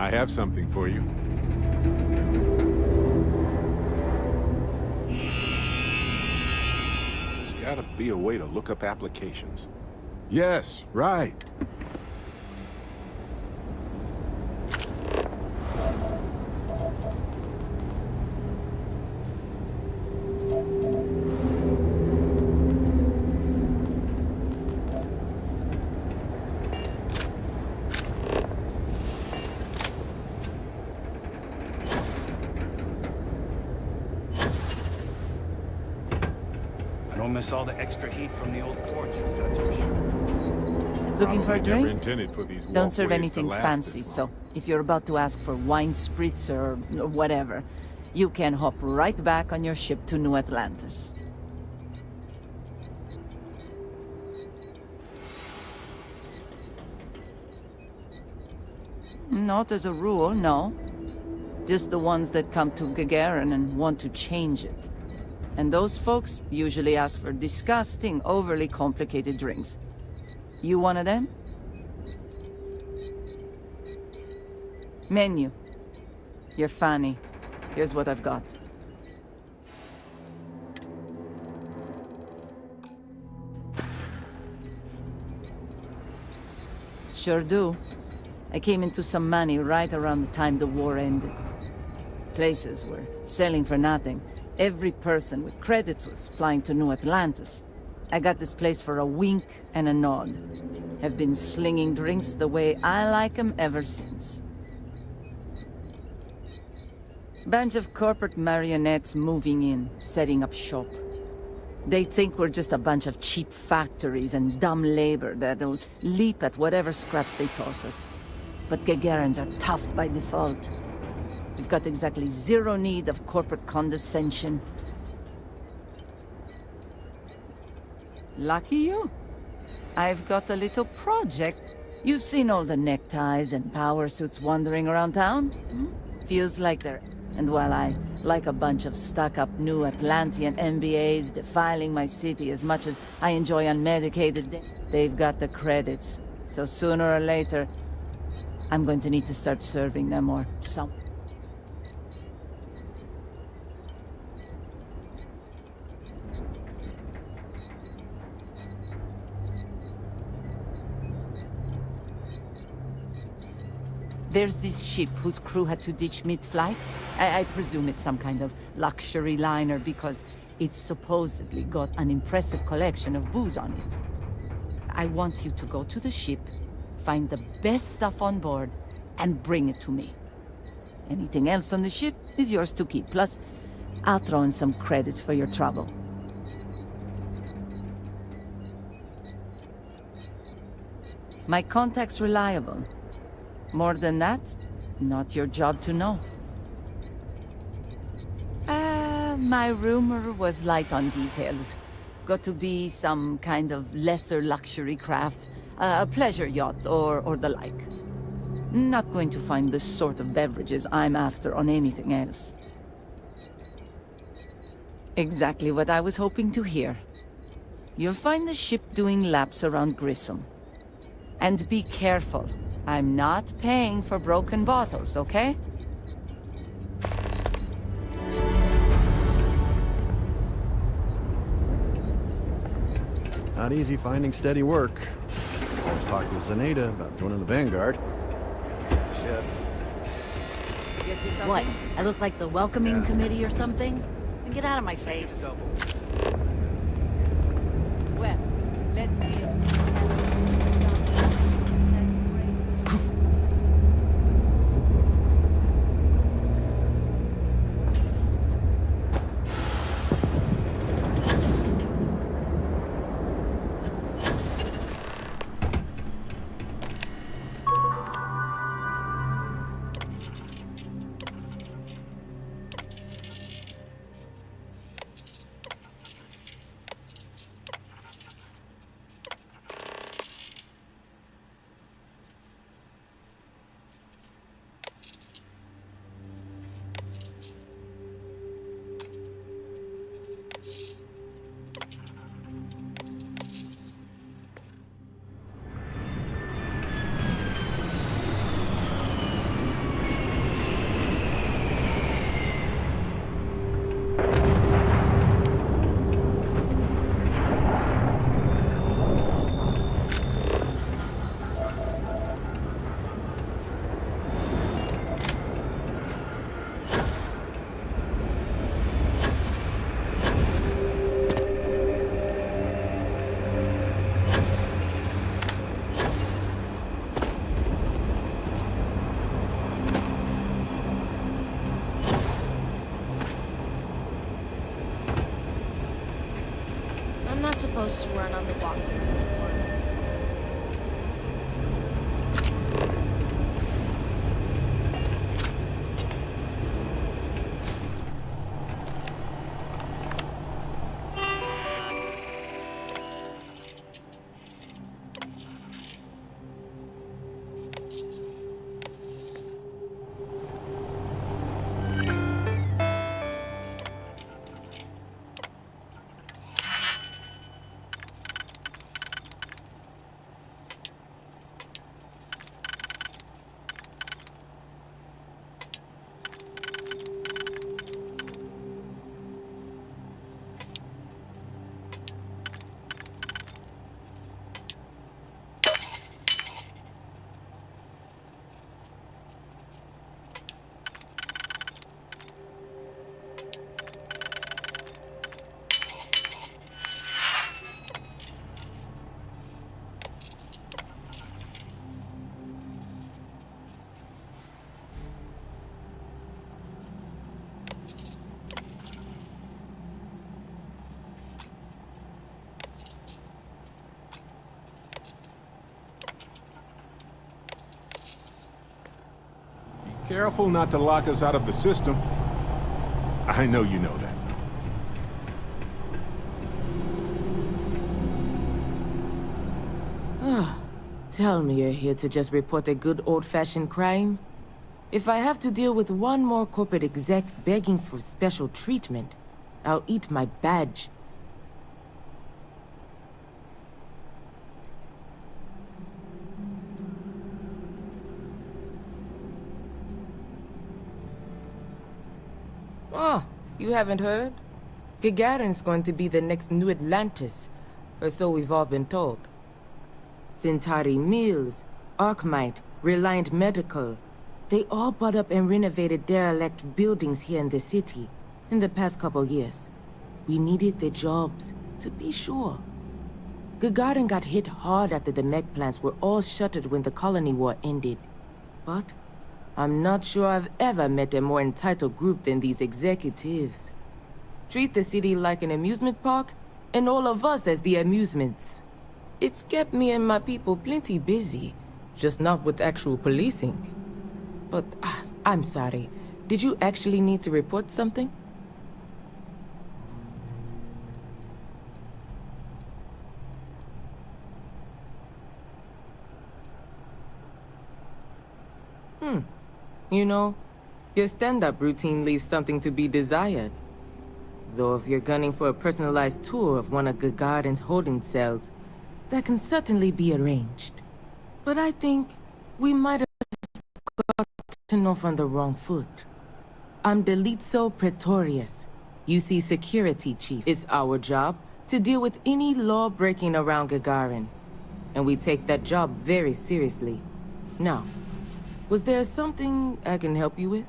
I have something for you. There's gotta be a way to look up applications. Yes, right. Don't miss all the extra heat from the old forges, that's for sure. Looking for a Probably never drink? intended for these Don't serve walkways anything to last fancy, this so long. if you're about to ask for wine spritz or whatever, you can hop right back on your ship to New Atlantis. Not as a rule, no. Just the ones that come to Gagarin and want to change it. And those folks usually ask for disgusting, overly complicated drinks. You one of them? Menu. You're funny. Here's what I've got. Sure do. I came into some money right around the time the war ended. Places were selling for nothing. Every person with credits was flying to New Atlantis. I got this place for a wink and a nod. Have been slinging drinks the way I like 'em ever since. Bunch of corporate marionettes moving in, setting up shop. They think we're just a bunch of cheap factories and dumb labor that'll leap at whatever scraps they toss us. But Gagarins are tough by default. We've got exactly zero need of corporate condescension. Lucky you. I've got a little project. You've seen all the neckties and power suits wandering around town? Feels like they're... And while I like a bunch of stuck-up new Atlantean MBAs defiling my city as much as I enjoy unmedicated, they've got the credits. So sooner or later, I'm going to need to start serving them or some... There's this ship whose crew had to ditch mid-flight. I presume it's some kind of luxury liner because it's supposedly got an impressive collection of booze on it. I want you to go to the ship, find the best stuff on board, and bring it to me. Anything else on the ship is yours to keep. Plus, I'll throw in some credits for your trouble. My contact's reliable. More than that, not your job to know. My rumor was light on details. Got to be some kind of lesser luxury craft, a pleasure yacht or the like. Not going to find the sort of beverages I'm after on anything else. Exactly what I was hoping to hear. You'll find the ship doing laps around Grissom. And be careful. I'm not paying for broken bottles, okay? Not easy finding steady work. I was talking to Zenaida about joining the Vanguard. Shit. Get you something? What? I look like the welcoming committee or something? Get out of my face. Well, let's see if... supposed to run on the walkways anymore. Careful not to lock us out of the system. I know you know that. Tell me you're here to just report a good old-fashioned crime? If I have to deal with one more corporate exec begging for special treatment, I'll eat my badge. Oh, you haven't heard? Gagarin's going to be the next new Atlantis, or so we've all been told. Centauri Mills, Arcmite, Reliant Medical, they all bought up and renovated derelict buildings here in the city in the past couple years. We needed the jobs, to be sure. Gagarin got hit hard after the mech plants were all shuttered when the colony war ended. But I'm not sure I've ever met a more entitled group than these executives. Treat the city like an amusement park, and all of us as the amusements. It's kept me and my people plenty busy, just not with actual policing. But, I'm sorry. Did you actually need to report something? You know, your stand-up routine leaves something to be desired. Though if you're gunning for a personalized tour of one of Gagarin's holding cells, that can certainly be arranged. But I think we might have gotten off on the wrong foot. I'm Delitzo Pretorius, UC Security Chief. It's our job to deal with any law breaking around Gagarin, and we take that job very seriously. Now, was there something I can help you with?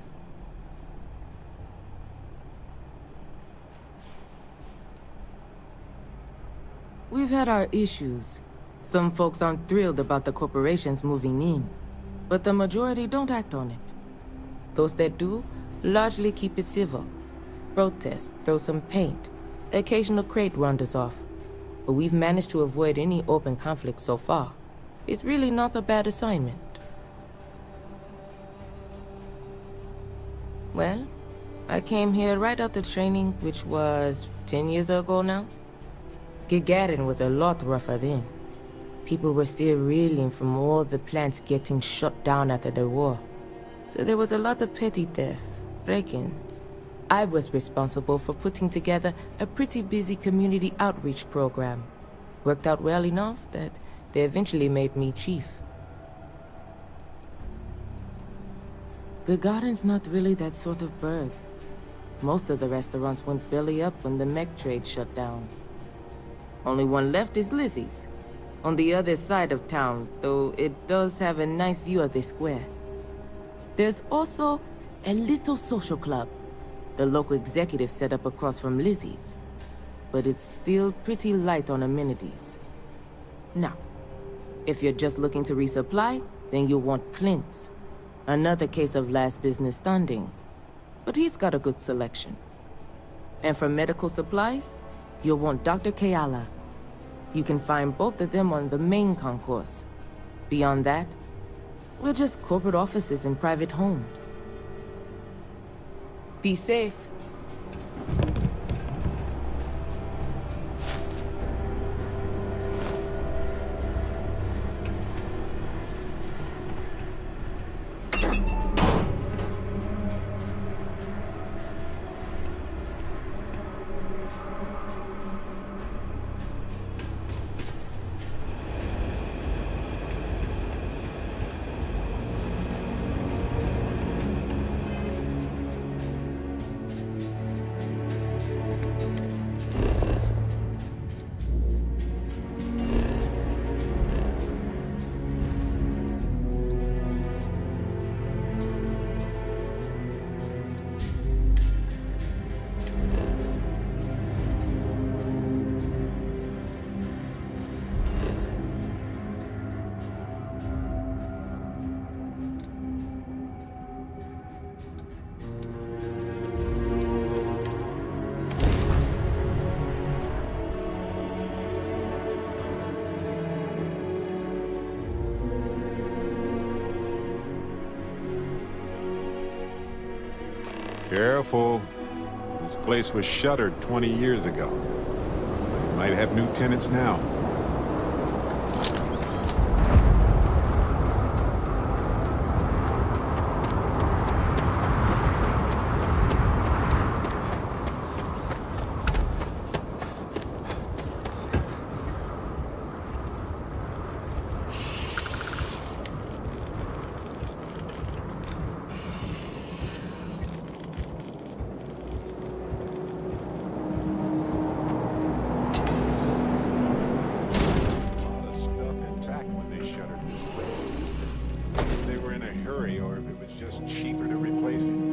We've had our issues. Some folks aren't thrilled about the corporations moving in, but the majority don't act on it. Those that do, largely keep it civil. Protest, throw some paint, occasional crate wanders off. But we've managed to avoid any open conflict so far. It's really not a bad assignment. Well, I came here right after training, which was 10 years ago now. Gagarin was a lot rougher then. People were still reeling from all the plants getting shut down after the war. So there was a lot of petty theft, break-ins. I was responsible for putting together a pretty busy community outreach program. Worked out well enough that they eventually made me chief. Gagarin's not really that sort of bird. Most of the restaurants went belly up when the mech trade shut down. Only one left is Lizzie's, on the other side of town, though it does have a nice view of the square. There's also a little social club the local executive set up across from Lizzie's, but it's still pretty light on amenities. Now, if you're just looking to resupply, then you'll want Clint's. Another case of last business standing, but he's got a good selection. And for medical supplies, you'll want Dr. Kayala. You can find both of them on the main concourse. Beyond that, we're just corporate offices and private homes. Be safe. Careful. This place was shuttered 20 years ago. Might have new tenants now. Just cheaper to replace it.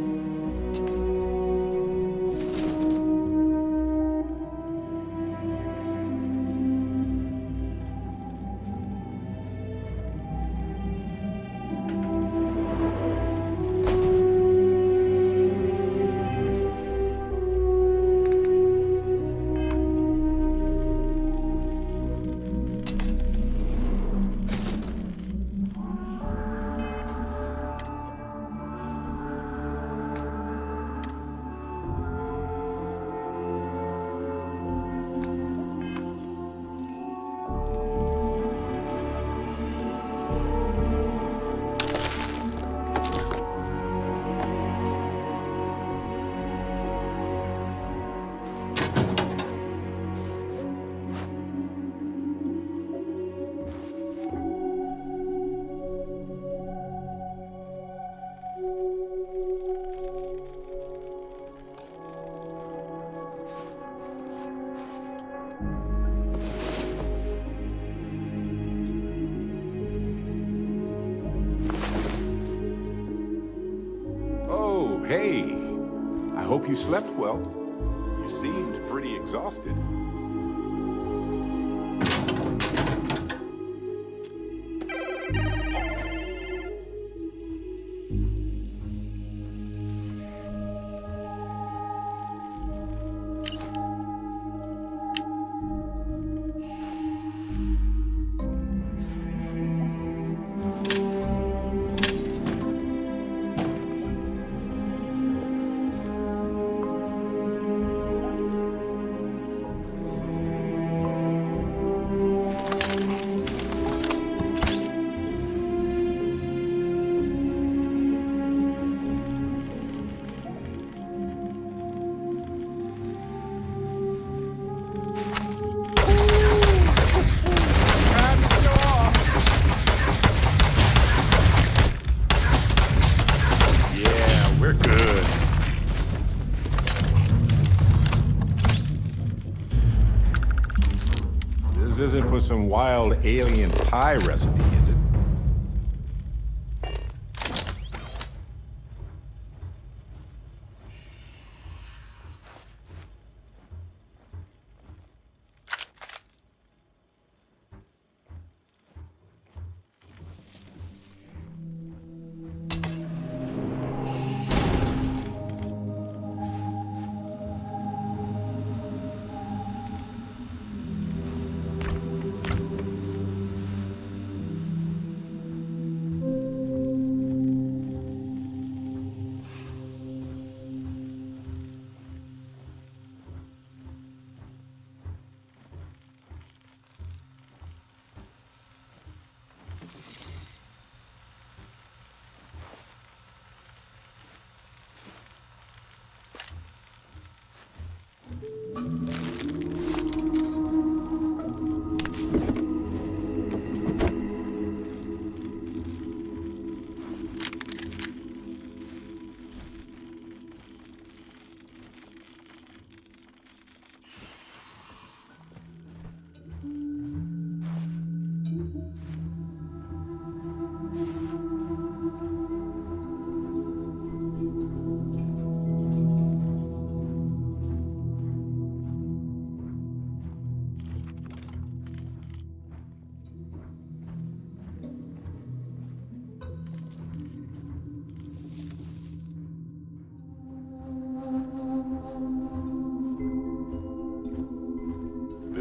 Hey, I hope you slept well. You seemed pretty exhausted. This isn't for some wild alien pie recipe, is it?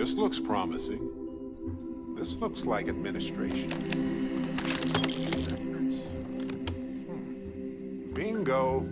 This looks promising. This looks like administration. Bingo.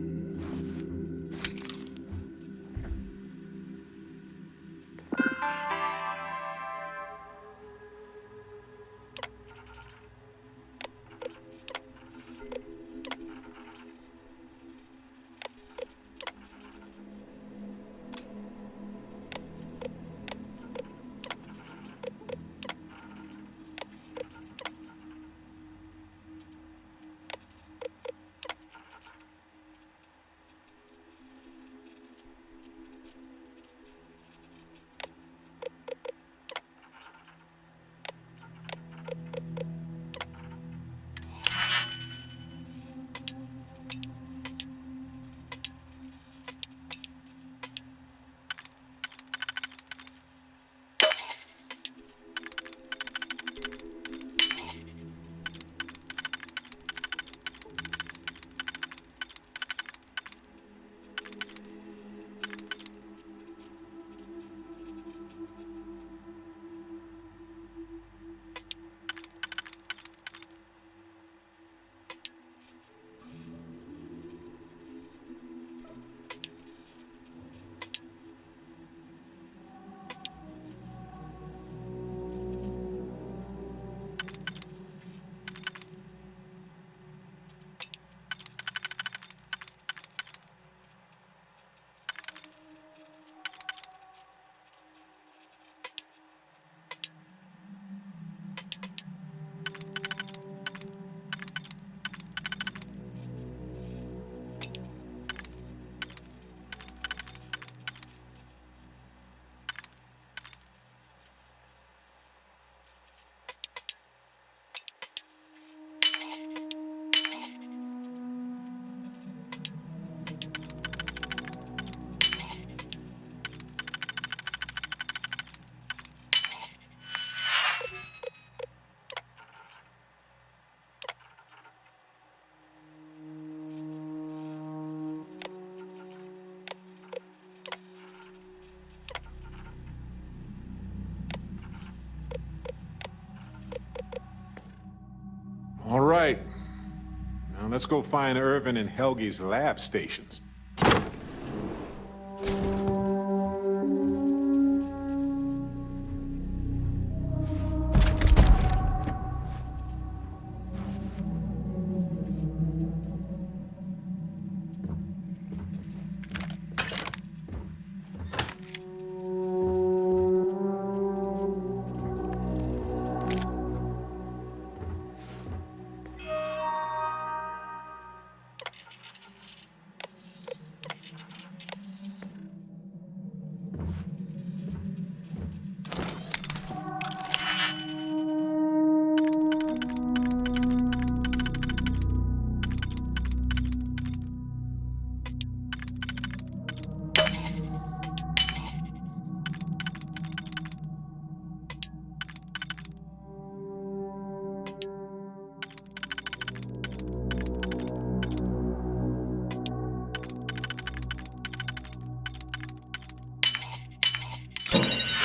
All right. Now let's go find Irvin and Helgi's lab stations.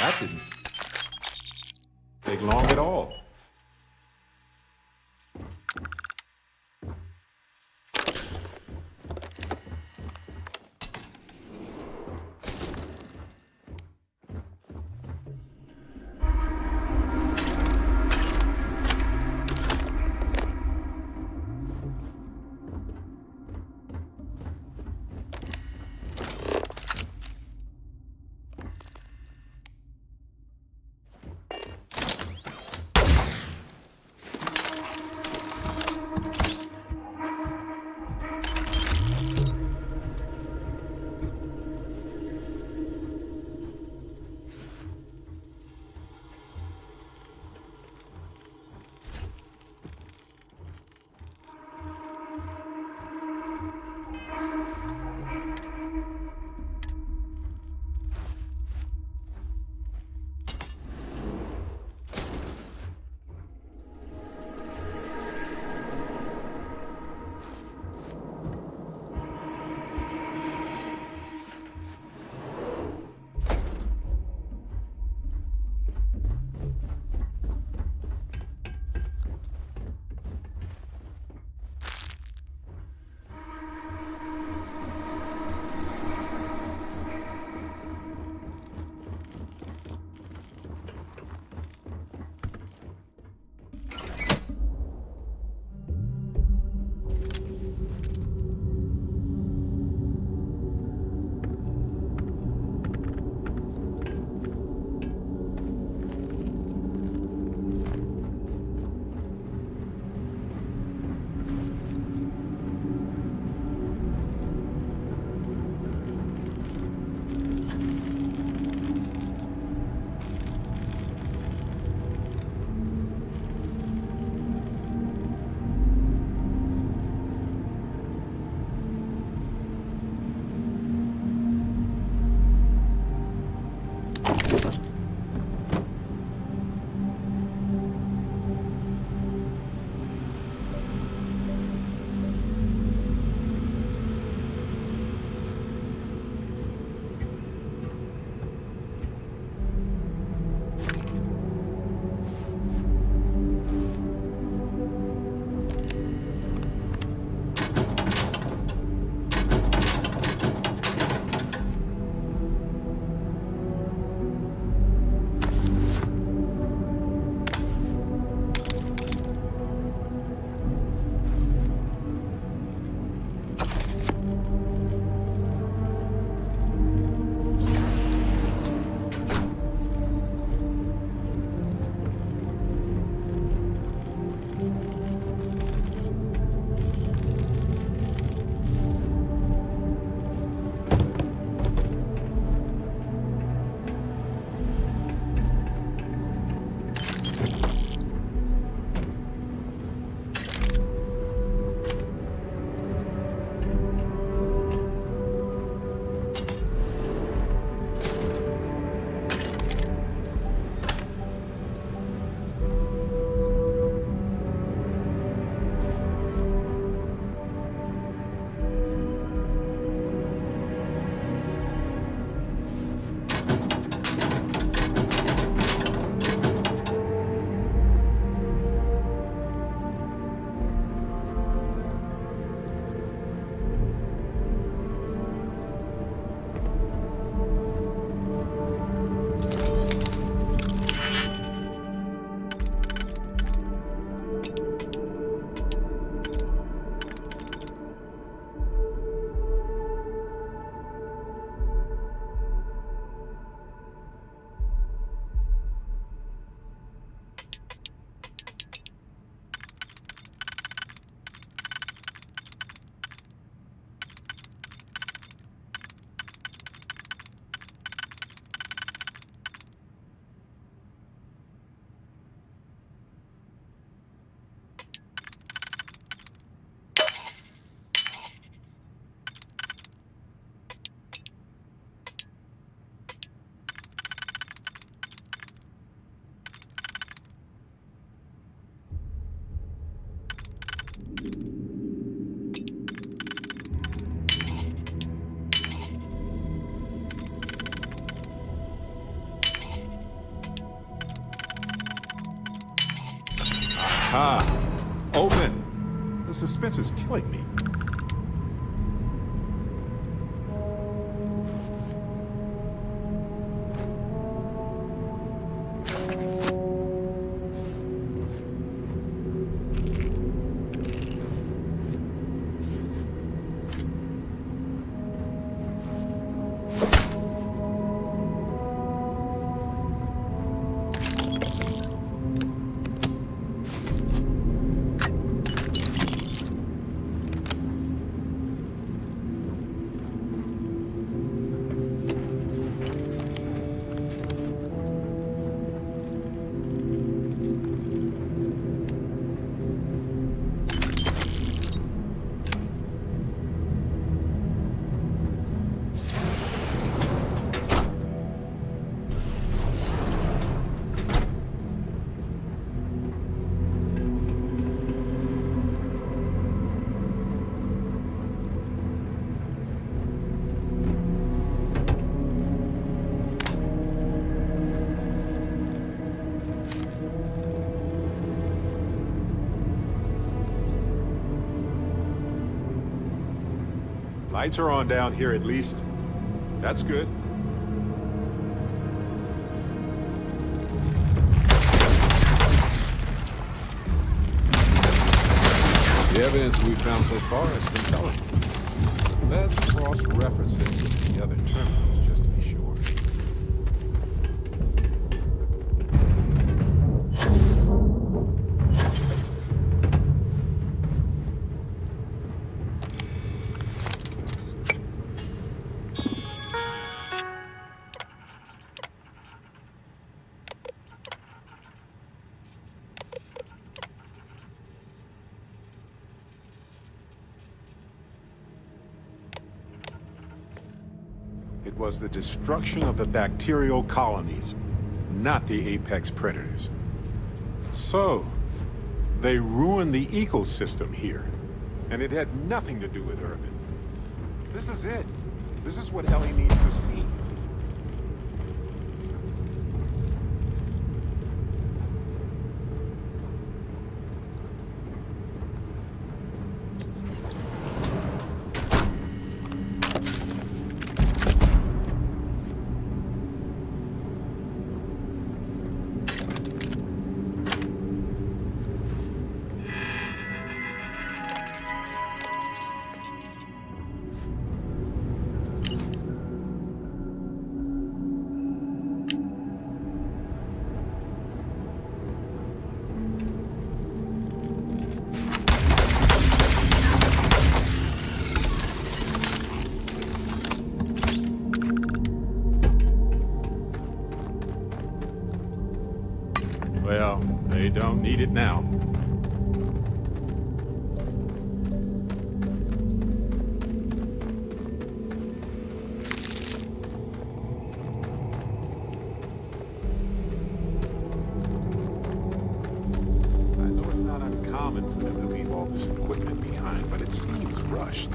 That didn't take long at all. The suspense is killing me. Lights are on down here at least. That's good. The evidence we found so far is compelling. Let's cross-reference it with the other terminals just to be sure. It was the destruction of the bacterial colonies, not the apex predators. So, they ruined the ecosystem here, and it had nothing to do with Irvin. This is it. This is what Ellie needs to see. Well, they don't need it now. I know it's not uncommon for them to leave all this equipment behind, but it seems rushed.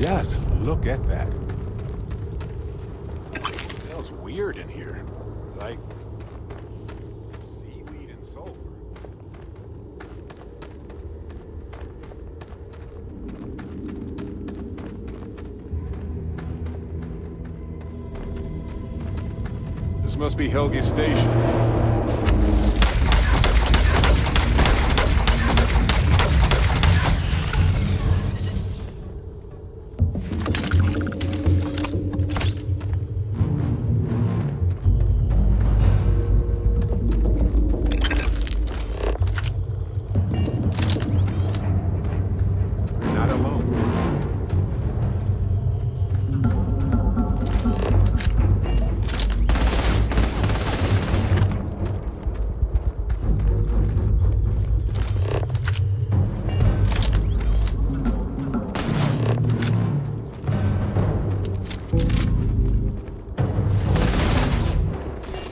Just look at that. It smells weird in here. Like seaweed and sulfur. This must be Helge's station. Not alone.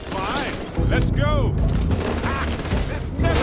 Fine, let's go. Ah, this never.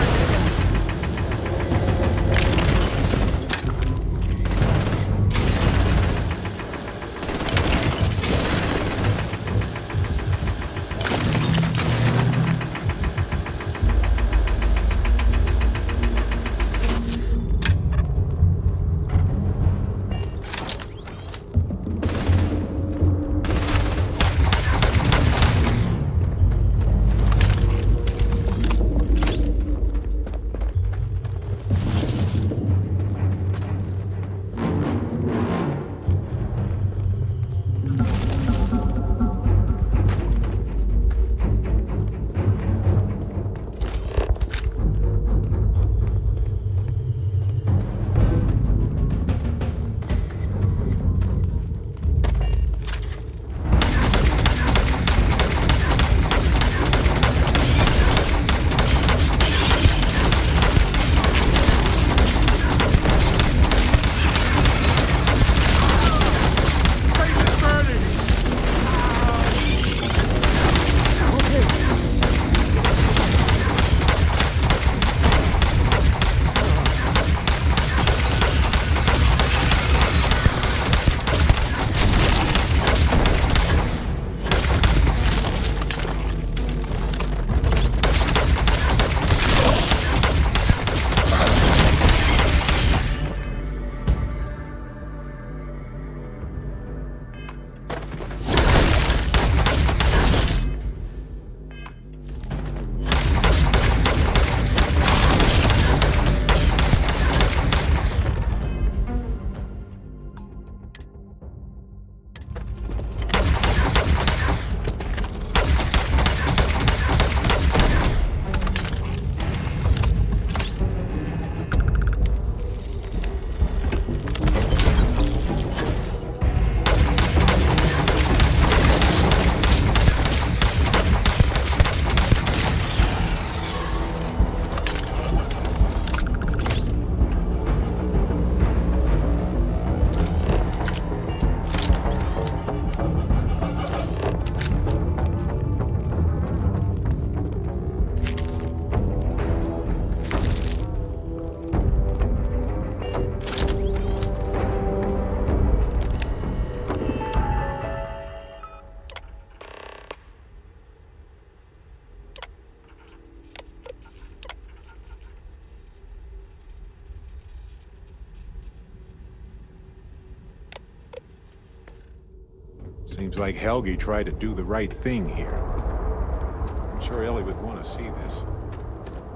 Seems like Helge tried to do the right thing here. I'm sure Ellie would want to see this.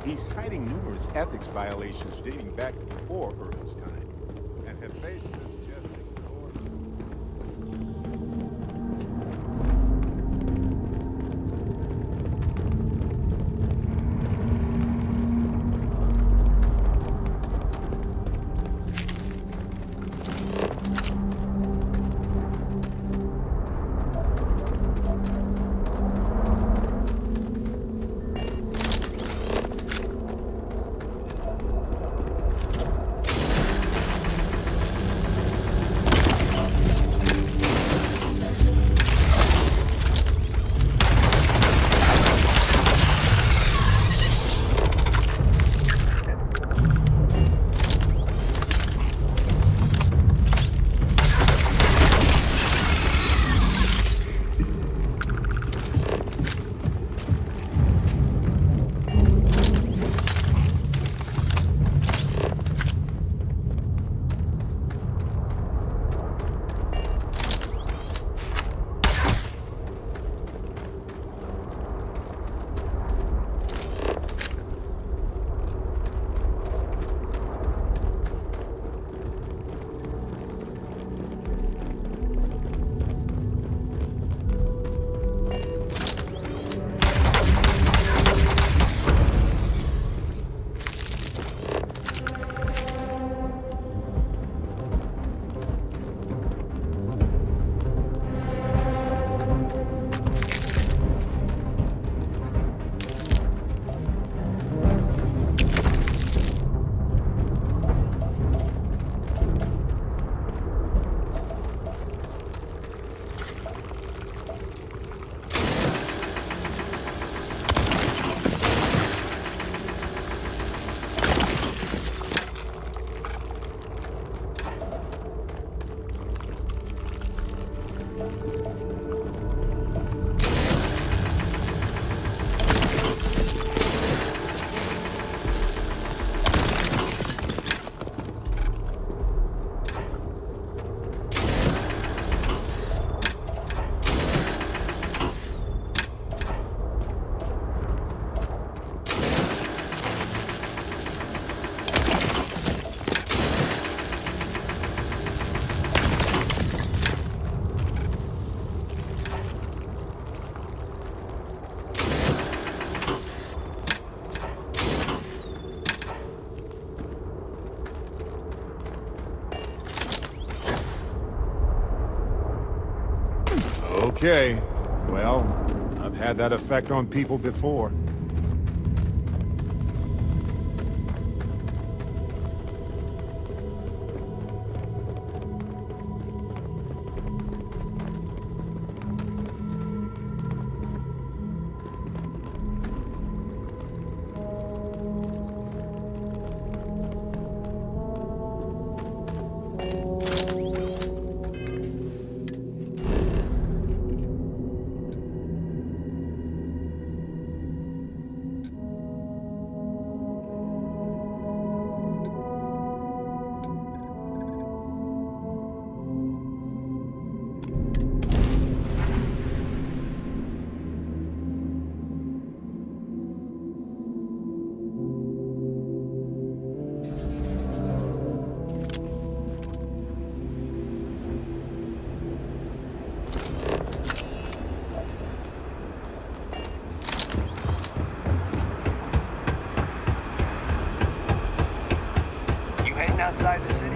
He's citing numerous ethics violations dating back before Earth's time, and Hephaestus just ignored them. Okay. Well, I've had that effect on people before. You heading outside the city?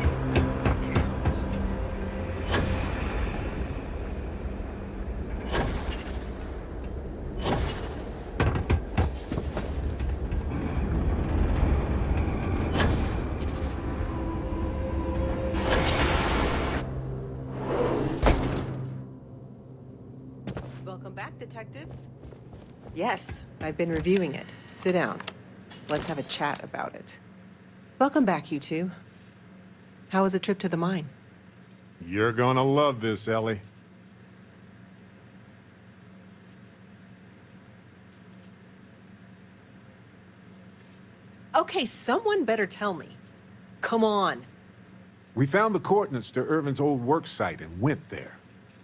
Welcome back, detectives. Yes, I've been reviewing it. Sit down. Let's have a chat about it. Welcome back, you two. How was the trip to the mine? You're gonna love this, Ellie. Okay, someone better tell me. Come on. We found the coordinates to Irvin's old work site and went there.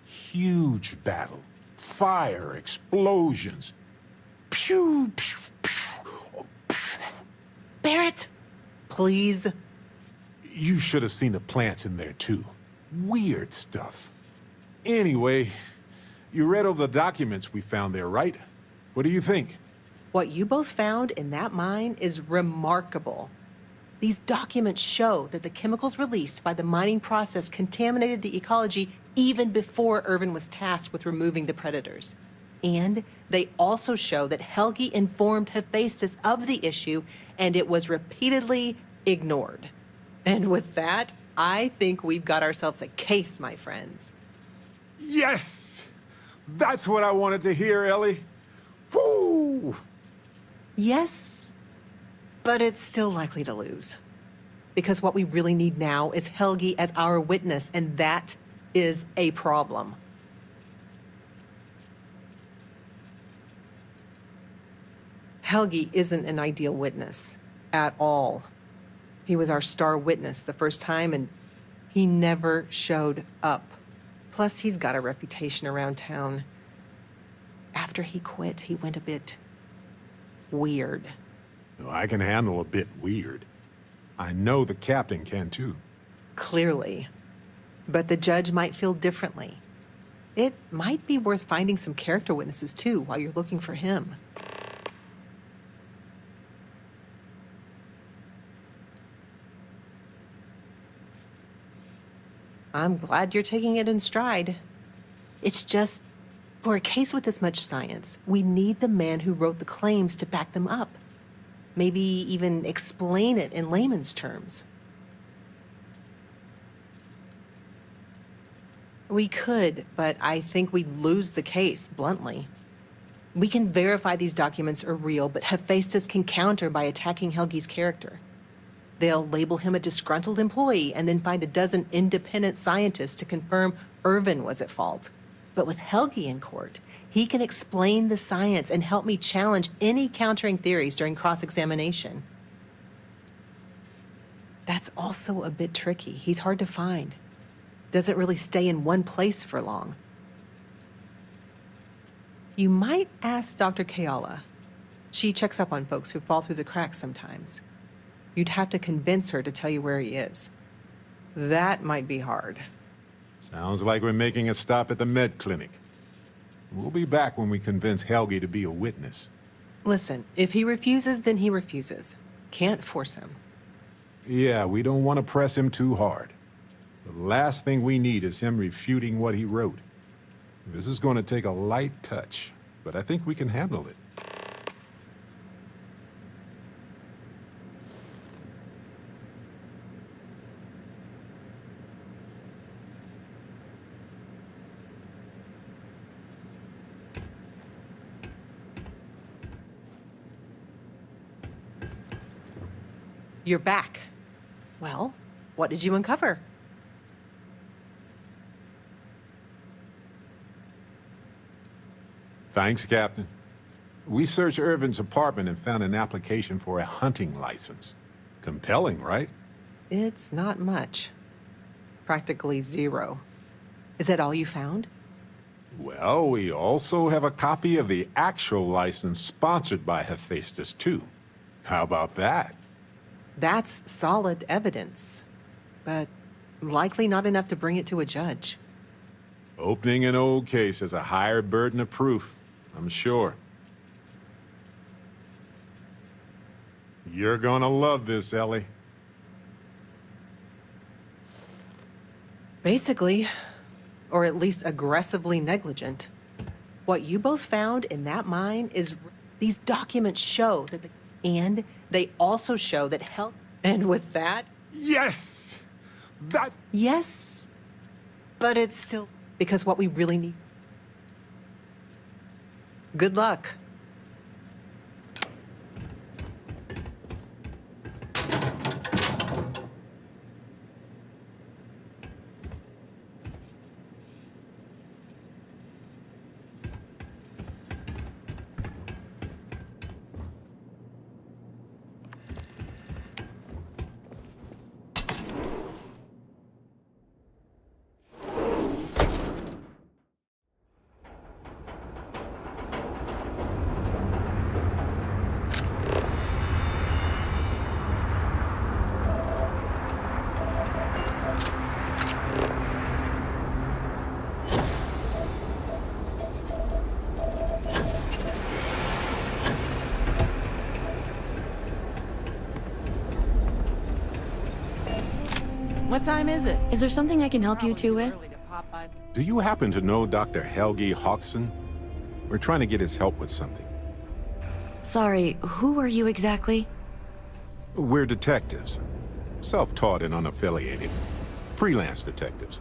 Huge battle. Fire, explosions. Pew, pew, pew, pew. Barrett, please. You should have seen the plants in there, too. Weird stuff. Anyway, you read over the documents we found there, right? What do you think? What you both found in that mine is remarkable. These documents show that the chemicals released by the mining process contaminated the ecology even before Irvin was tasked with removing the predators. And they also show that Helgi informed Hephaestus of the issue, and it was repeatedly ignored. And with that, I think we've got ourselves a case, my friends. Yes! That's what I wanted to hear, Ellie. Woo! Yes, but it's still likely to lose. Because what we really need now is Helgi as our witness, and that is a problem. Helgi isn't an ideal witness at all. He was our star witness the first time, and he never showed up. Plus, he's got a reputation around town. After he quit, he went a bit weird. I can handle a bit weird. I know the captain can, too. Clearly. But the judge might feel differently. It might be worth finding some character witnesses, too, while you're looking for him. I'm glad you're taking it in stride. It's just, for a case with this much science, we need the man who wrote the claims to back them up. Maybe even explain it in layman's terms. We could, but I think we'd lose the case, bluntly. We can verify these documents are real, but Hephaestus can counter by attacking Helgi's character. They'll label him a disgruntled employee and then find a dozen independent scientists to confirm Irvin was at fault. But with Helgi in court, he can explain the science and help me challenge any countering theories during cross-examination. That's also a bit tricky. He's hard to find. Doesn't really stay in one place for long. You might ask Dr. Kayala. She checks up on folks who fall through the cracks sometimes. You'd have to convince her to tell you where he is. That might be hard. Sounds like we're making a stop at the med clinic. We'll be back when we convince Helgi to be a witness. Listen, if he refuses, then he refuses. Can't force him. Yeah, we don't want to press him too hard. The last thing we need is him refuting what he wrote. This is going to take a light touch, but I think we can handle it. You're back. Well, what did you uncover? Thanks, Captain. We searched Irvin's apartment and found an application for a hunting license. Compelling, right? It's not much. Practically zero. Is that all you found? Well, we also have a copy of the actual license sponsored by Hephaestus, too. How about that? That's solid evidence, but likely not enough to bring it to a judge. Opening an old case is a higher burden of proof, I'm sure. You're gonna love this, Ellie. Basically, or at least aggressively negligent. What you both found in that mine is these documents show that and they also show that and with that, Yes! That... yes, but it's still because what we really need. Good luck. What time is it? Is there something I can help you two with? Do you happen to know Dr. Helgi Hodgson? We're trying to get his help with something. Sorry, who are you exactly? We're detectives. Self-taught and unaffiliated. Freelance detectives.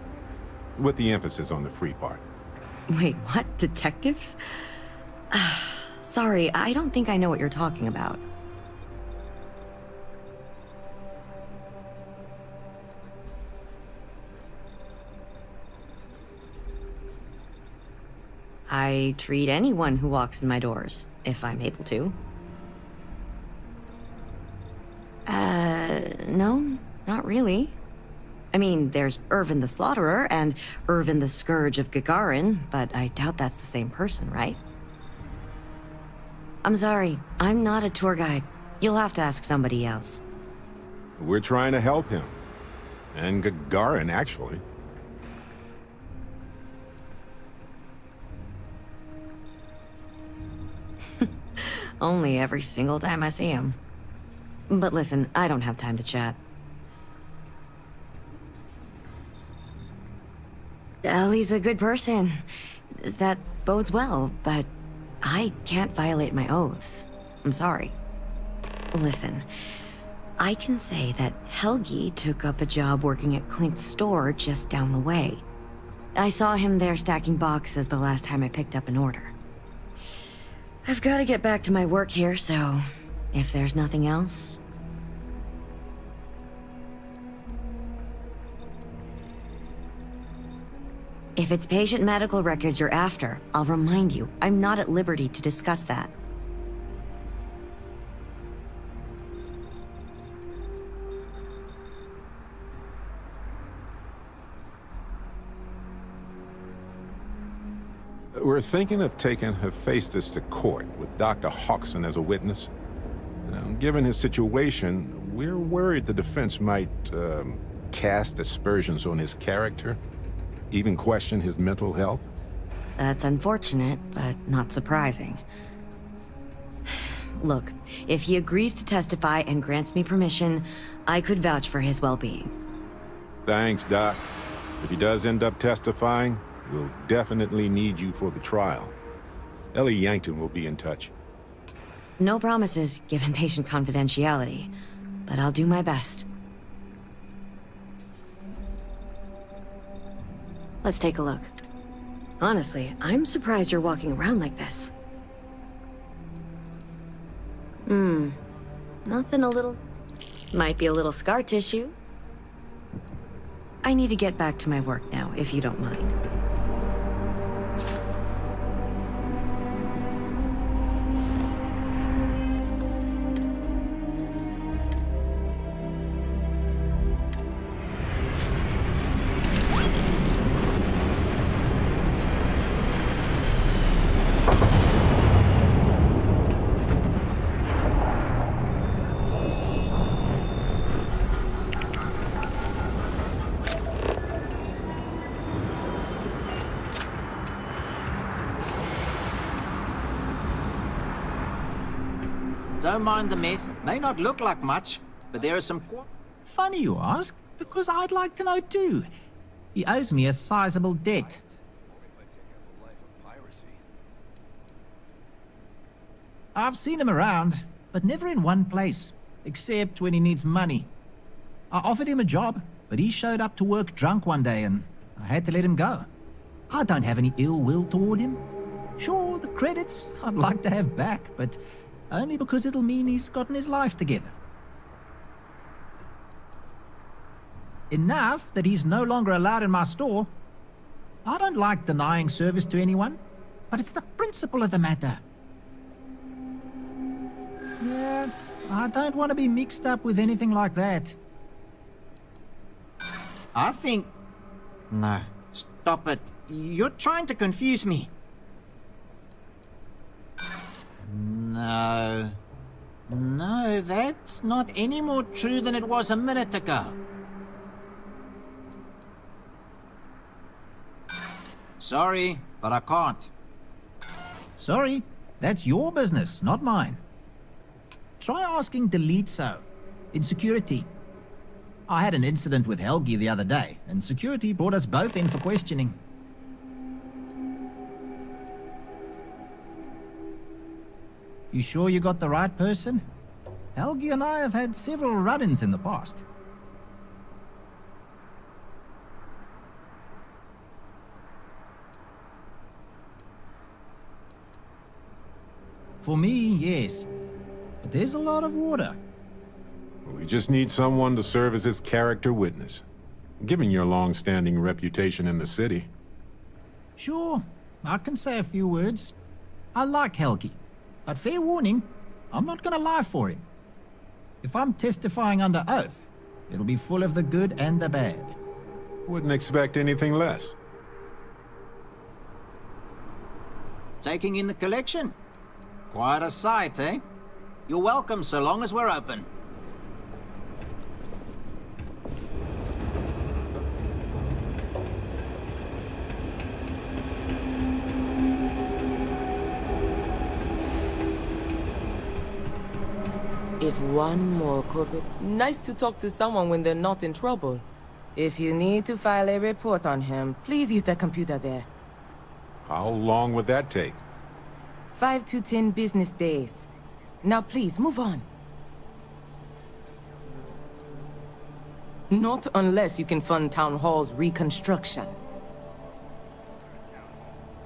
With the emphasis on the free part. Wait, what? Detectives? Sorry, I don't think I know what you're talking about. I treat anyone who walks in my doors, if I'm able to. No, not really. I mean, there's Irvin the Slaughterer and Irvin the Scourge of Gagarin, but I doubt that's the same person, right? I'm sorry, I'm not a tour guide. You'll have to ask somebody else. We're trying to help him. And Gagarin, actually. Only every single time I see him. But listen, I don't have time to chat. Ellie's a good person. That bodes well, but I can't violate my oaths. I'm sorry. Listen, I can say that Helgi took up a job working at Clint's store just down the way. I saw him there stacking boxes the last time I picked up an order. I've got to get back to my work here, so if there's nothing else... If it's patient medical records you're after, I'll remind you, I'm not at liberty to discuss that. We're thinking of taking Hephaestus to court with Dr. Hodgson as a witness. Now, given his situation, we're worried the defense might cast aspersions on his character, even question his mental health. That's unfortunate, but not surprising. Look, if he agrees to testify and grants me permission, I could vouch for his well-being. Thanks, Doc. If he does end up testifying, We'll definitely need you for the trial. Ellie Yankton will be in touch. No promises, given patient confidentiality, but I'll do my best. Let's take a look. Honestly, I'm surprised you're walking around like this. Nothing a little... Might be a little scar tissue. I need to get back to my work now, if you don't mind. Don't mind the mess. May not look like much, but there are some... Funny you ask, because I'd like to know too. He owes me a sizable debt. I've seen him around, but never in one place, except when he needs money. I offered him a job, but he showed up to work drunk one day and I had to let him go. I don't have any ill will toward him. Sure, the credits I'd like to have back, but only because it'll mean he's gotten his life together. Enough that he's no longer allowed in my store. I don't like denying service to anyone, but it's the principle of the matter. Yeah, I don't want to be mixed up with anything like that. I think... No, stop it. You're trying to confuse me. No. No, that's not any more true than it was a minute ago. Sorry, but I can't. Sorry, that's your business, not mine. Try asking Delitso in security. I had an incident with Helgi the other day, and security brought us both in for questioning. You sure you got the right person? Helgi and I have had several run-ins in the past. For me, yes. But there's a lot of water. We just need someone to serve as his character witness, given your long-standing reputation in the city. Sure, I can say a few words. I like Helgi, but fair warning, I'm not gonna lie for him. If I'm testifying under oath, it'll be full of the good and the bad. Wouldn't expect anything less. Taking in the collection? Quite a sight, eh? You're welcome so long as we're open. If one more corporate... Nice to talk to someone when they're not in trouble. If you need to file a report on him, please use the computer there. How long would that take? 5 to 10 business days. Now please, move on. Not unless you can fund Town Hall's reconstruction.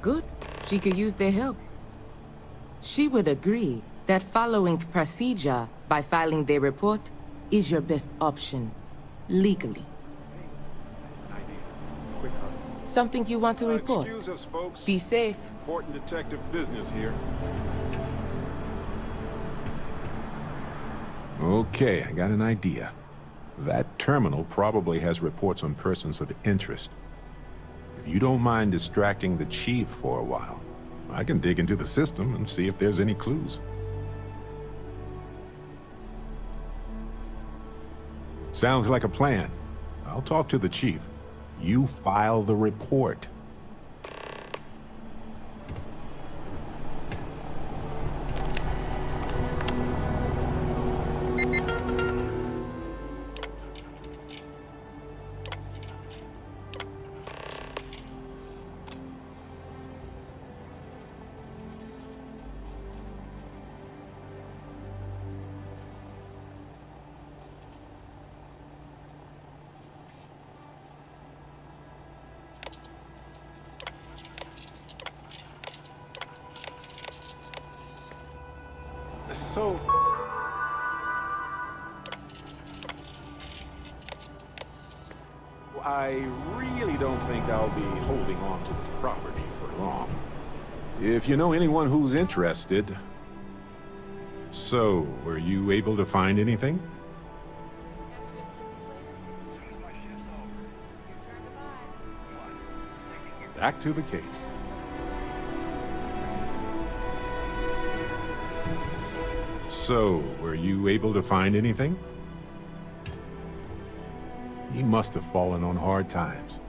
Good. She could use their help. She would agree that following procedure by filing their report is your best option, legally. Something you want to report? Excuse us, folks. Be safe. Important detective business here. Okay, I got an idea. That terminal probably has reports on persons of interest. If you don't mind distracting the chief for a while, I can dig into the system and see if there's any clues. Sounds like a plan. I'll talk to the chief. You file the report. I really don't think I'll be holding on to the property for long. If you know anyone who's interested... So, were you able to find anything? Back to the case. So, were you able to find anything? He must have fallen on hard times.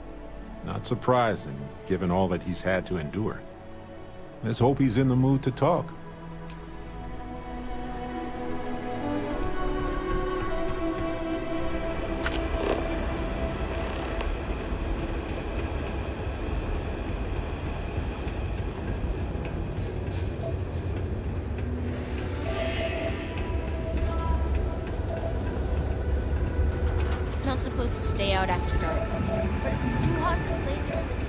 Not surprising, given all that he's had to endure. Let's hope he's in the mood to talk. Not supposed to stay out after dark, but it's too hot to play during the day.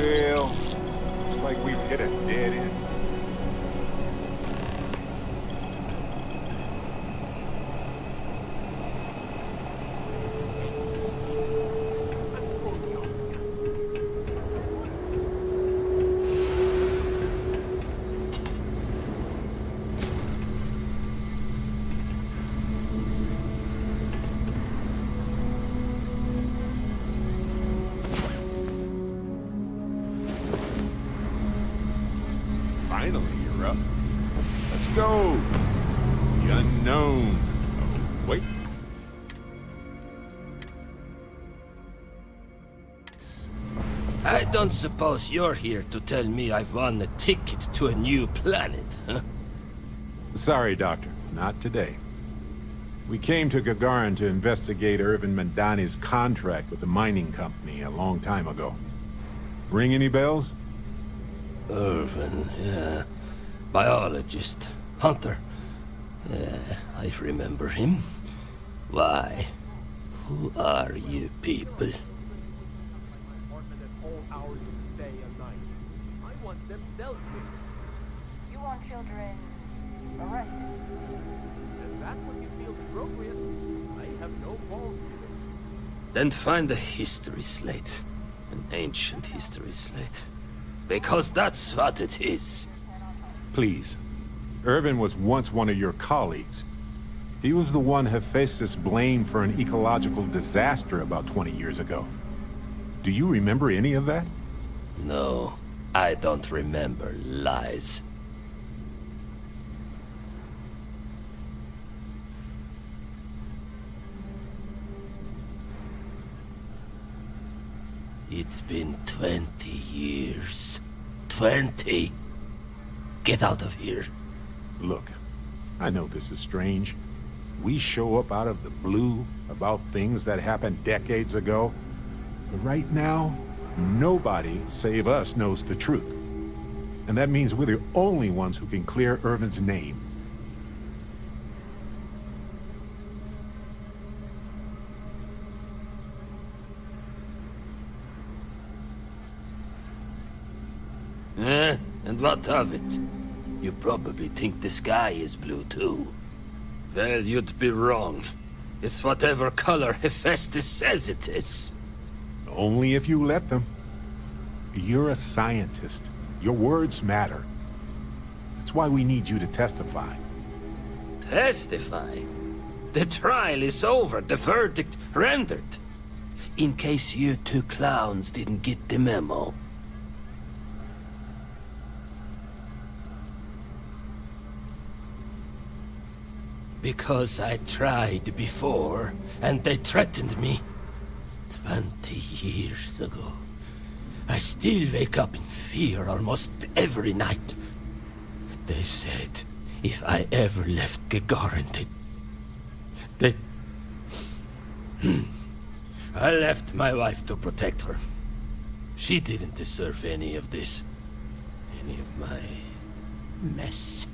Well, looks like we've hit a dead end. Finally, you're up. Let's go! The unknown. Oh, wait. I don't suppose you're here to tell me I've won a ticket to a new planet, huh? Sorry, Doctor. Not today. We came to Gagarin to investigate Irvin Mandani's contract with the mining company a long time ago. Ring any bells? Irvin, yeah. Biologist. Hunter. Yeah, I remember him. Why? Who are you people? You want children arrested? If that's what you feel appropriate, I have no fault with it. Then find a history slate. An ancient history slate. Because that's what it is. Please. Irvin was once one of your colleagues. He was the one Hephaestus blamed for an ecological disaster about 20 years ago. Do you remember any of that? No, I don't remember lies. It's been 20 years. 20! Get out of here. Look, I know this is strange. We show up out of the blue about things that happened decades ago. But right now, nobody save us knows the truth. And that means we're the only ones who can clear Irvin's name. Eh? And what of it? You probably think the sky is blue too. Well, you'd be wrong. It's whatever color Hephaestus says it is. Only if you let them. You're a scientist. Your words matter. That's why we need you to testify. Testify? The trial is over, the verdict rendered. In case you two clowns didn't get the memo. Because I tried before, and they threatened me. 20 years ago. I still wake up in fear almost every night. They said if I ever left Gagarin, I left my wife to protect her. She didn't deserve any of this. Any of my mess.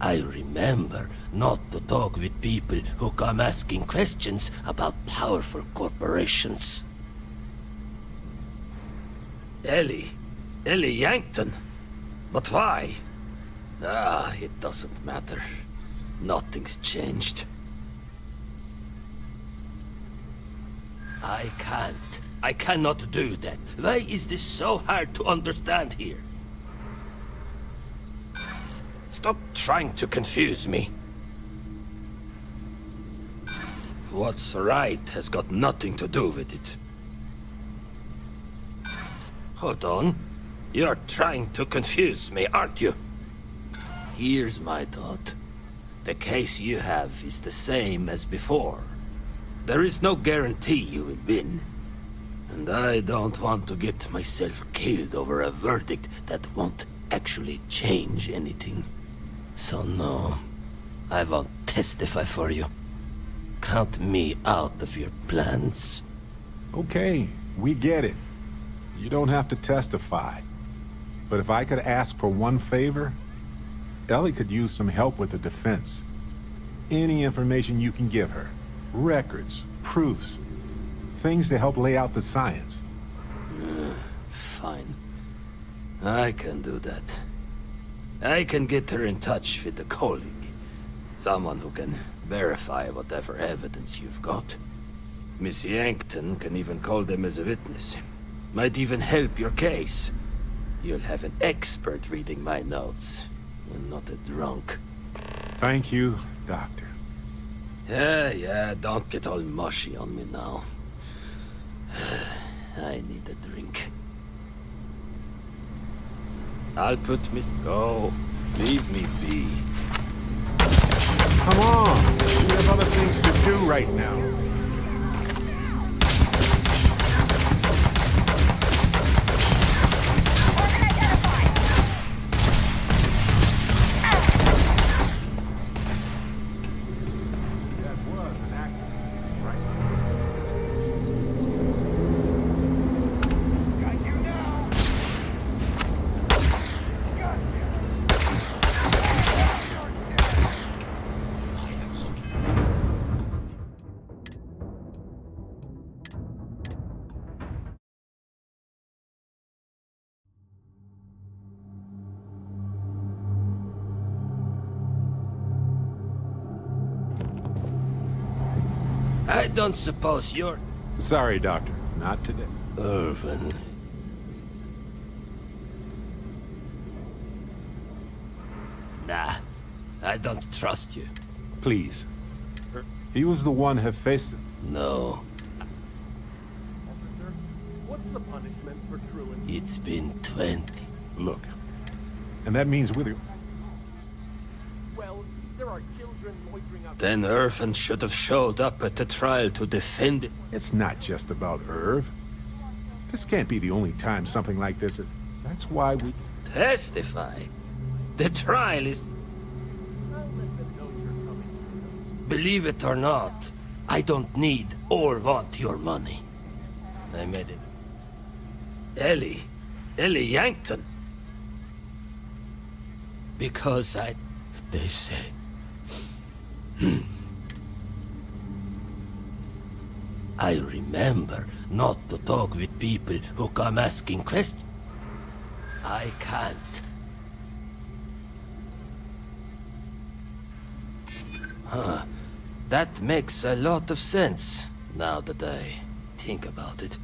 I remember not to talk with people who come asking questions about powerful corporations. Ellie Yankton. But why? It doesn't matter. Nothing's changed. I cannot do that. Why is this so hard to understand here? Stop trying to confuse me. What's right has got nothing to do with it. Hold on. You're trying to confuse me, aren't you? Here's my thought. The case you have is the same as before. There is no guarantee you will win. And I don't want to get myself killed over a verdict that won't actually change anything. So no, I won't testify for you. Count me out of your plans. Okay, we get it. You don't have to testify. But if I could ask for one favor, Ellie could use some help with the defense. Any information you can give her. Records, proofs, things to help lay out the science. Fine. I can do that. I can get her in touch with a colleague. Someone who can verify whatever evidence you've got. Miss Yankton can even call them as a witness. Might even help your case. You'll have an expert reading my notes, and not a drunk. Thank you, Doctor. Yeah, don't get all mushy on me now. I need a drink. I'll put Miss... Go. Leave me be. Come on! We have other things to do right now. I don't suppose you're... Sorry, Doctor. Not today. Irvin. Nah, I don't trust you. Please. He was the one Hephaestus. No, Officer, what's the punishment for truant? it's been 20. Look. And that means with you. Well, there are children loitering out. Then Irvin should have showed up at the trial to defend it. It's not just about Irv. This can't be the only time something like this is... That's why we... Testify? The trial is... I'll let them know you're coming. Believe it or not, I don't need or want your money. I made it. Ellie Yankton. Because they said... I remember not to talk with people who come asking questions. I can't. Huh. That makes a lot of sense, now that I think about it.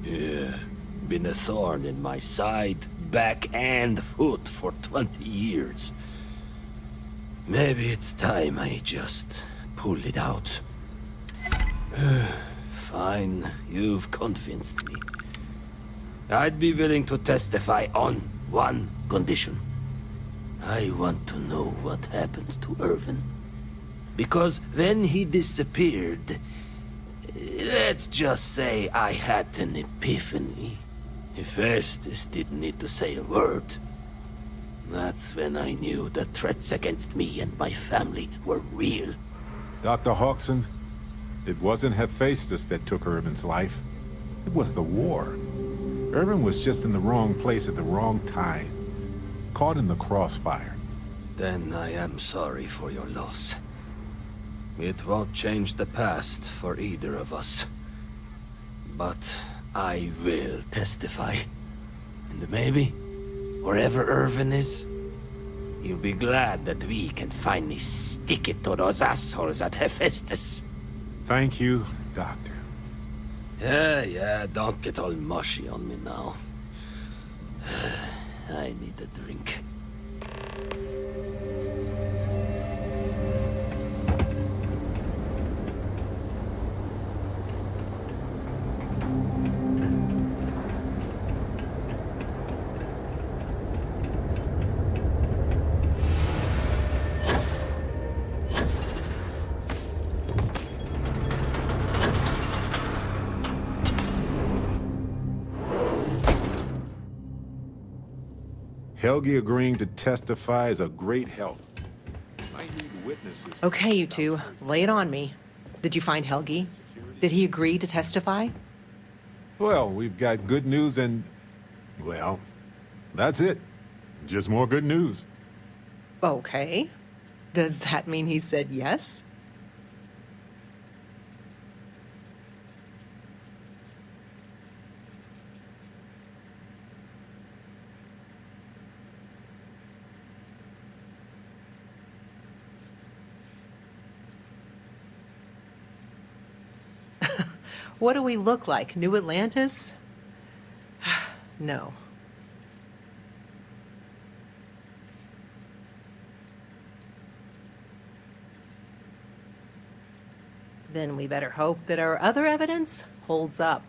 Yeah, been a thorn in my side, back and foot for 20 years. Maybe it's time I just pull it out. Fine, you've convinced me. I'd be willing to testify on one condition. I want to know what happened to Irvin. Because when he disappeared, let's just say I had an epiphany. Hephaestus didn't need to say a word. That's when I knew the threats against me and my family were real. Dr. Hawkson, it wasn't Hephaestus that took Irvin's life. It was the war. Irvin was just in the wrong place at the wrong time. Caught in the crossfire. Then I am sorry for your loss. It won't change the past for either of us. But I will testify. And maybe, wherever Irvin is, you'll be glad that we can finally stick it to those assholes at Hephaestus. Thank you, Doctor. Yeah, don't get all mushy on me now. I need a drink. Helgi agreeing to testify is a great help. Might need witnesses. Okay, you two, lay it on me. Did you find Helgi? Did he agree to testify? Well, we've got good news and... well, that's it. Just more good news. Okay. Does that mean he said yes? What do we look like? New Atlantis? No. Then we better hope that our other evidence holds up.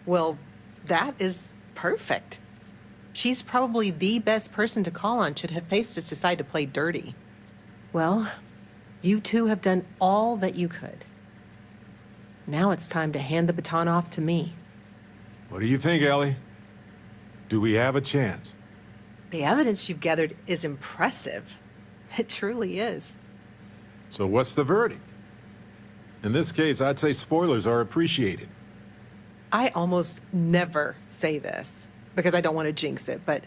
Well, that is perfect. She's probably the best person to call on should Hephaestus decide to play dirty. Well, you two have done all that you could. Now it's time to hand the baton off to me. What do you think, Ellie? Do we have a chance? The evidence you've gathered is impressive. It truly is. So what's the verdict? In this case, I'd say spoilers are appreciated. I almost never say this because I don't want to jinx it, but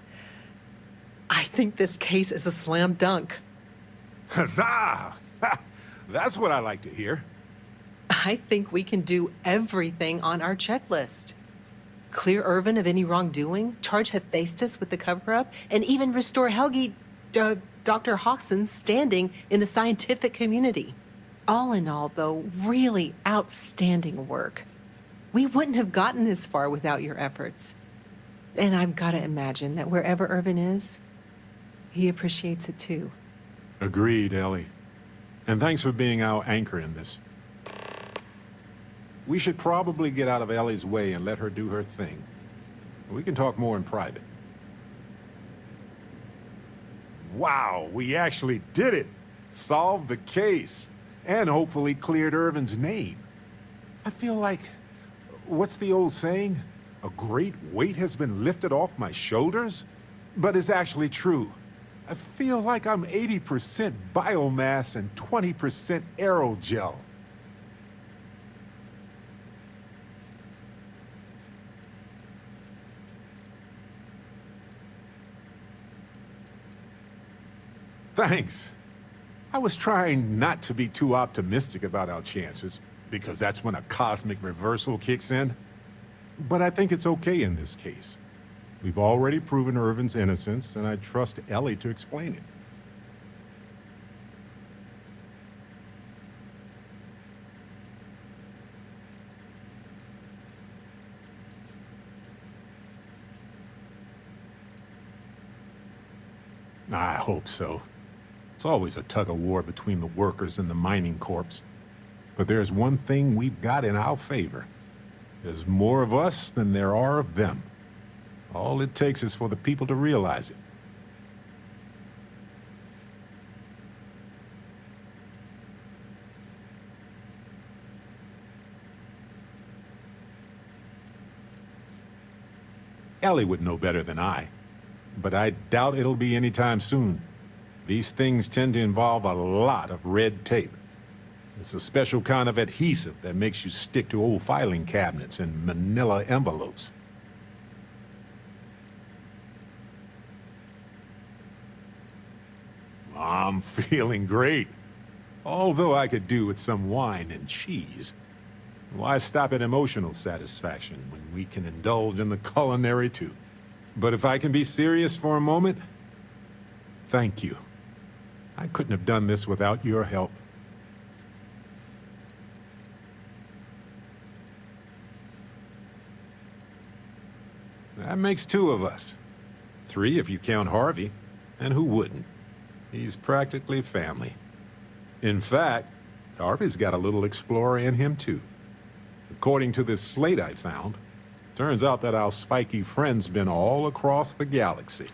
I think this case is a slam dunk. Huzzah! That's what I like to hear. I think we can do everything on our checklist. Clear Irvin of any wrongdoing, charge Hephaestus with the cover-up, and even restore Helgi, Dr. Hawkson's standing in the scientific community. All in all, though, really outstanding work. We wouldn't have gotten this far without your efforts. And I've got to imagine that wherever Irvin is, he appreciates it too. Agreed, Ellie. And thanks for being our anchor in this. We should probably get out of Ellie's way and let her do her thing. We can talk more in private. Wow, we actually did it! Solved the case. And hopefully cleared Irvin's name. I feel like... what's the old saying? A great weight has been lifted off my shoulders? But it's actually true. I feel like I'm 80% biomass and 20% aerogel. Thanks. I was trying not to be too optimistic about our chances, because that's when a cosmic reversal kicks in. But I think it's okay in this case. We've already proven Irvin's innocence, and I trust Ellie to explain it. I hope so. It's always a tug-of-war between the workers and the mining corps. But there's one thing we've got in our favor. There's more of us than there are of them. All it takes is for the people to realize it. Ellie would know better than I, but I doubt it'll be anytime soon. These things tend to involve a lot of red tape. It's a special kind of adhesive that makes you stick to old filing cabinets and manila envelopes. I'm feeling great. Although I could do with some wine and cheese. Why stop at emotional satisfaction when we can indulge in the culinary too? But if I can be serious for a moment, thank you. I couldn't have done this without your help. That makes two of us. Three if you count Harvey. And who wouldn't? He's practically family. In fact, Harvey's got a little explorer in him too. According to this slate I found, turns out that our spiky friend's been all across the galaxy.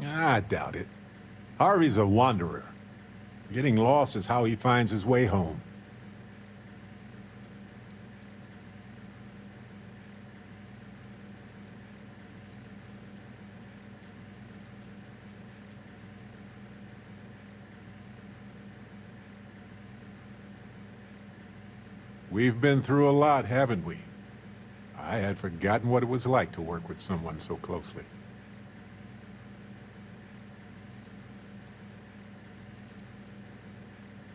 I doubt it. Harvey's a wanderer. Getting lost is how he finds his way home. We've been through a lot, haven't we? I had forgotten what it was like to work with someone so closely.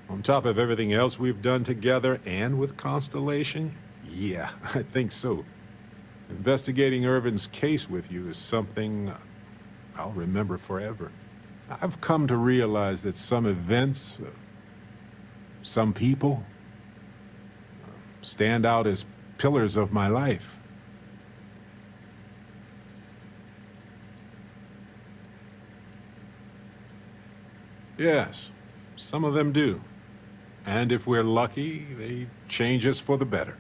On top of everything else we've done together and with Constellation, yeah, I think so. Investigating Irvin's case with you is something I'll remember forever. I've come to realize that some events, some people, stand out as pillars of my life. Yes, some of them do. And if we're lucky, they change us for the better.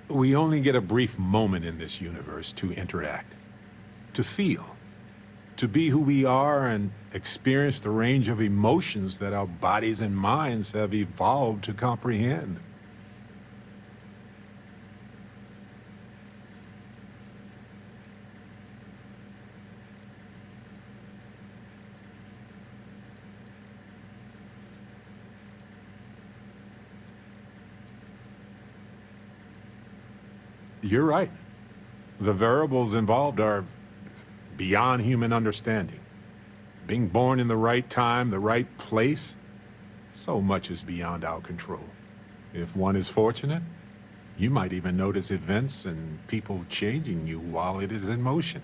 We only get a brief moment in this universe to interact, to feel, to be who we are and experience the range of emotions that our bodies and minds have evolved to comprehend. You're right. The variables involved are beyond human understanding. Being born in the right time, the right place, so much is beyond our control. If one is fortunate, you might even notice events and people changing you while it is in motion.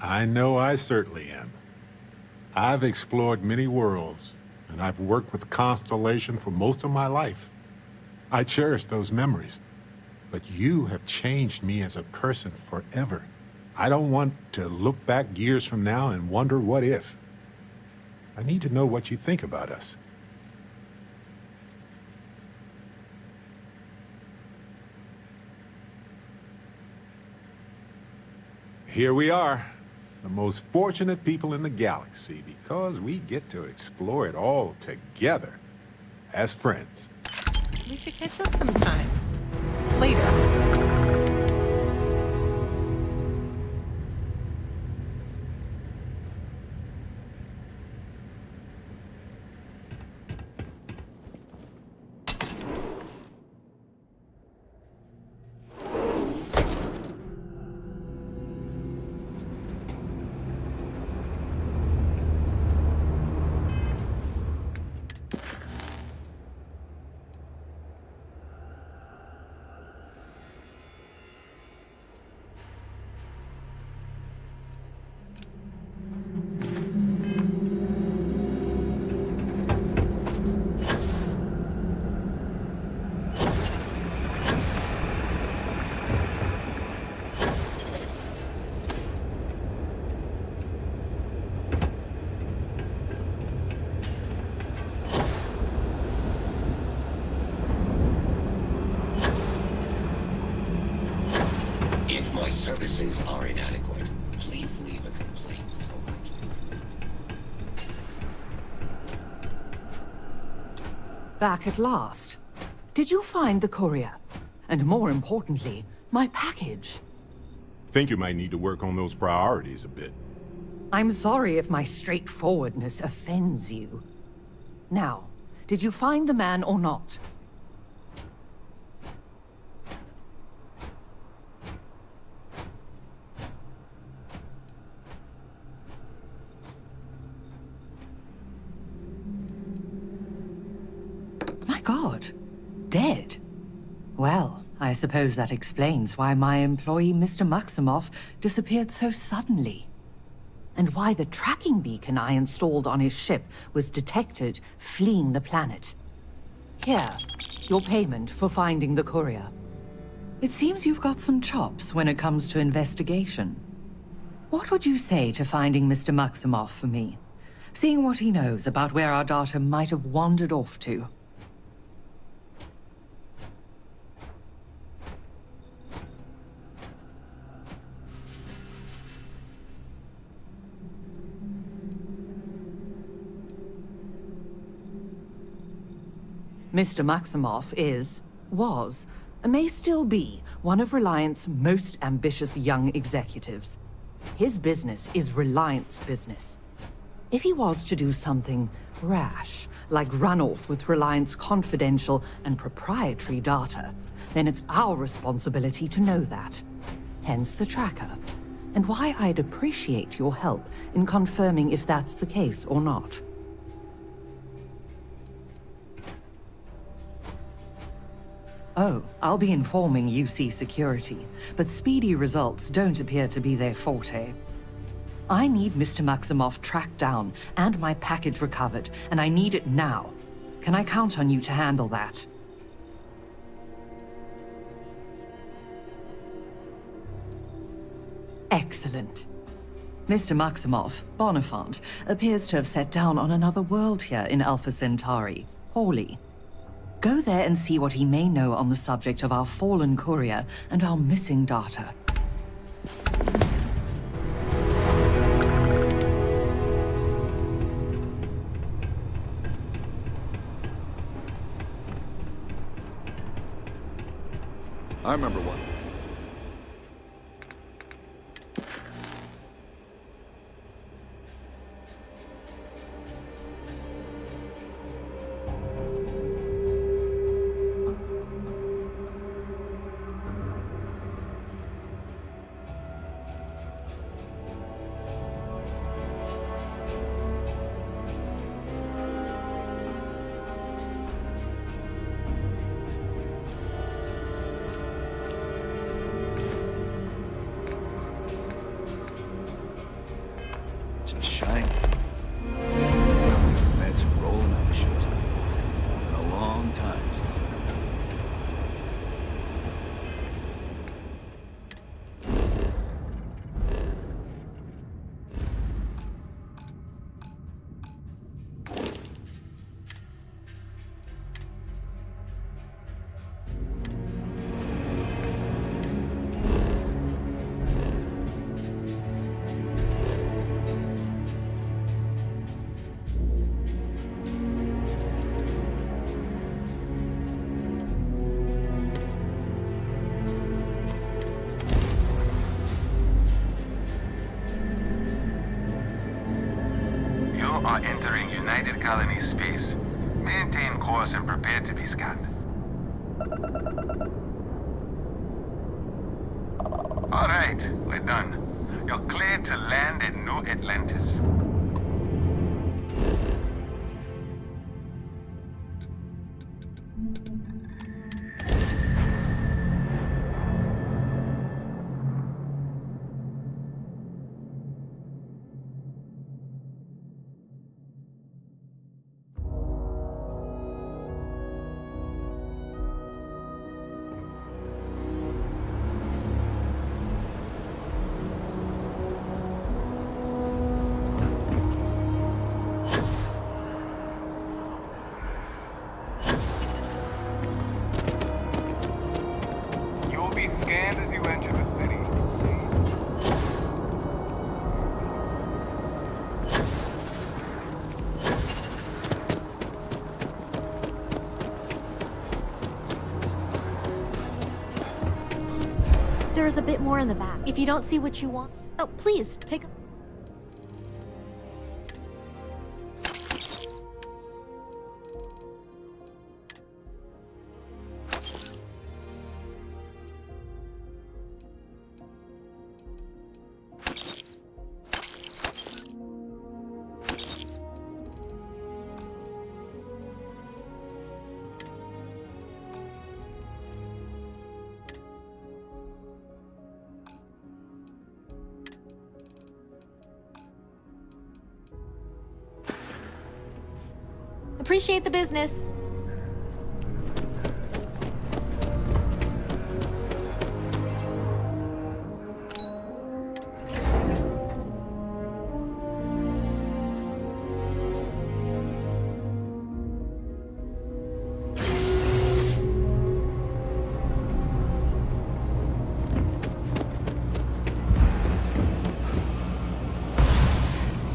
I know I certainly am. I've explored many worlds, and I've worked with Constellation for most of my life. I cherish those memories. But you have changed me as a person forever. I don't want to look back years from now and wonder what if. I need to know what you think about us. Here we are. The most fortunate people in the galaxy because we get to explore it all together as friends. We should catch up sometime. Later. If my services are inadequate, please leave a complaint so I can... Back at last. Did you find the courier? And more importantly, my package? Think you might need to work on those priorities a bit. I'm sorry if my straightforwardness offends you. Now, did you find the man or not? My God, dead? Well, I suppose that explains why my employee, Mr. Maximoff, disappeared so suddenly. And why the tracking beacon I installed on his ship was detected fleeing the planet. Here, your payment for finding the courier. It seems you've got some chops when it comes to investigation. What would you say to finding Mr. Maximoff for me? Seeing what he knows about where our data might have wandered off to. Mr. Maximoff was, may still be, one of Reliant's most ambitious young executives. His business is Reliant's business. If he was to do something rash, like run off with Reliant's confidential and proprietary data, then it's our responsibility to know that. Hence the tracker, and why I'd appreciate your help in confirming if that's the case or not. Oh, I'll be informing UC Security, but speedy results don't appear to be their forte. I need Mr. Maximoff tracked down and my package recovered, and I need it now. Can I count on you to handle that? Excellent. Mr. Maximoff, Bonifant, appears to have set down on another world here in Alpha Centauri, Hawley. Go there and see what he may know on the subject of our fallen courier and our missing data. I remember one. Shine. Meds rolling on the ships. Been a long time since then. Are entering United Colony space. Maintain course and prepare to be scanned. All right, we're done. You're cleared to land at New Atlantis. There's a bit more in the back. If you don't see what you want... Oh, please, take a... Appreciate the business.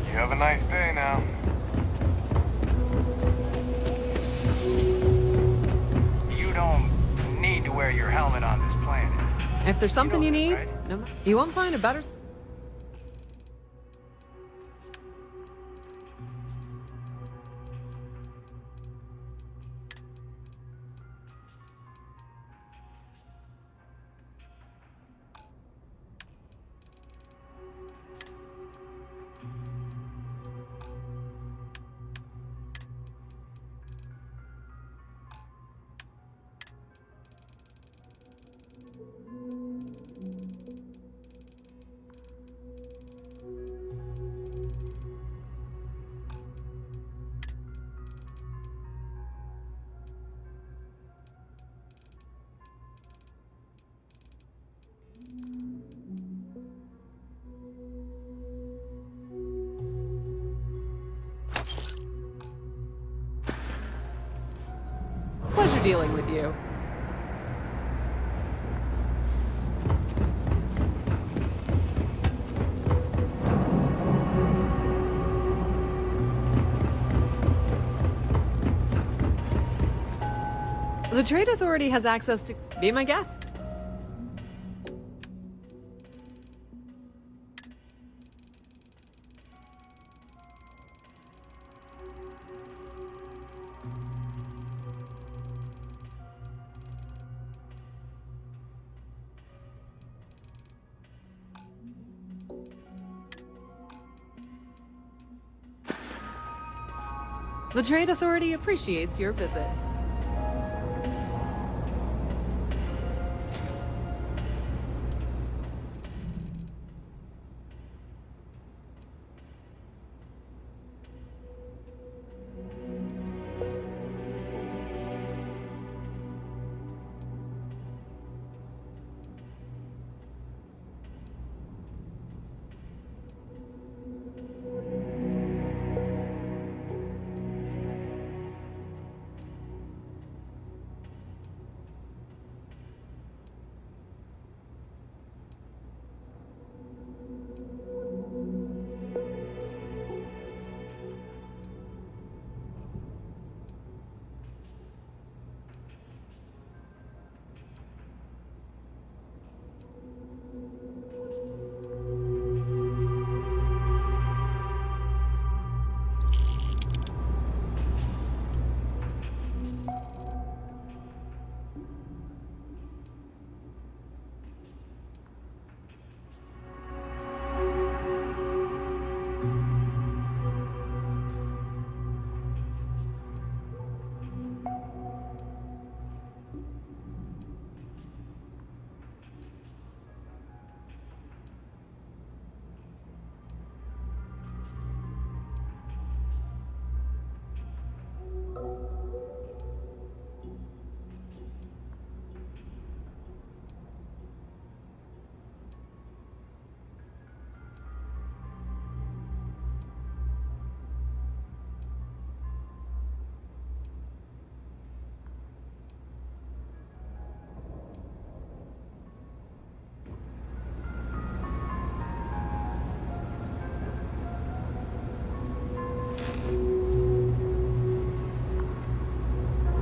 You have a nice day now. You don't need to wear your helmet on this planet. If there's something you need, right? no, you won't find a better... Pleasure dealing with you. The Trade Authority has access to... Be my guest. The Trade Authority appreciates your visit.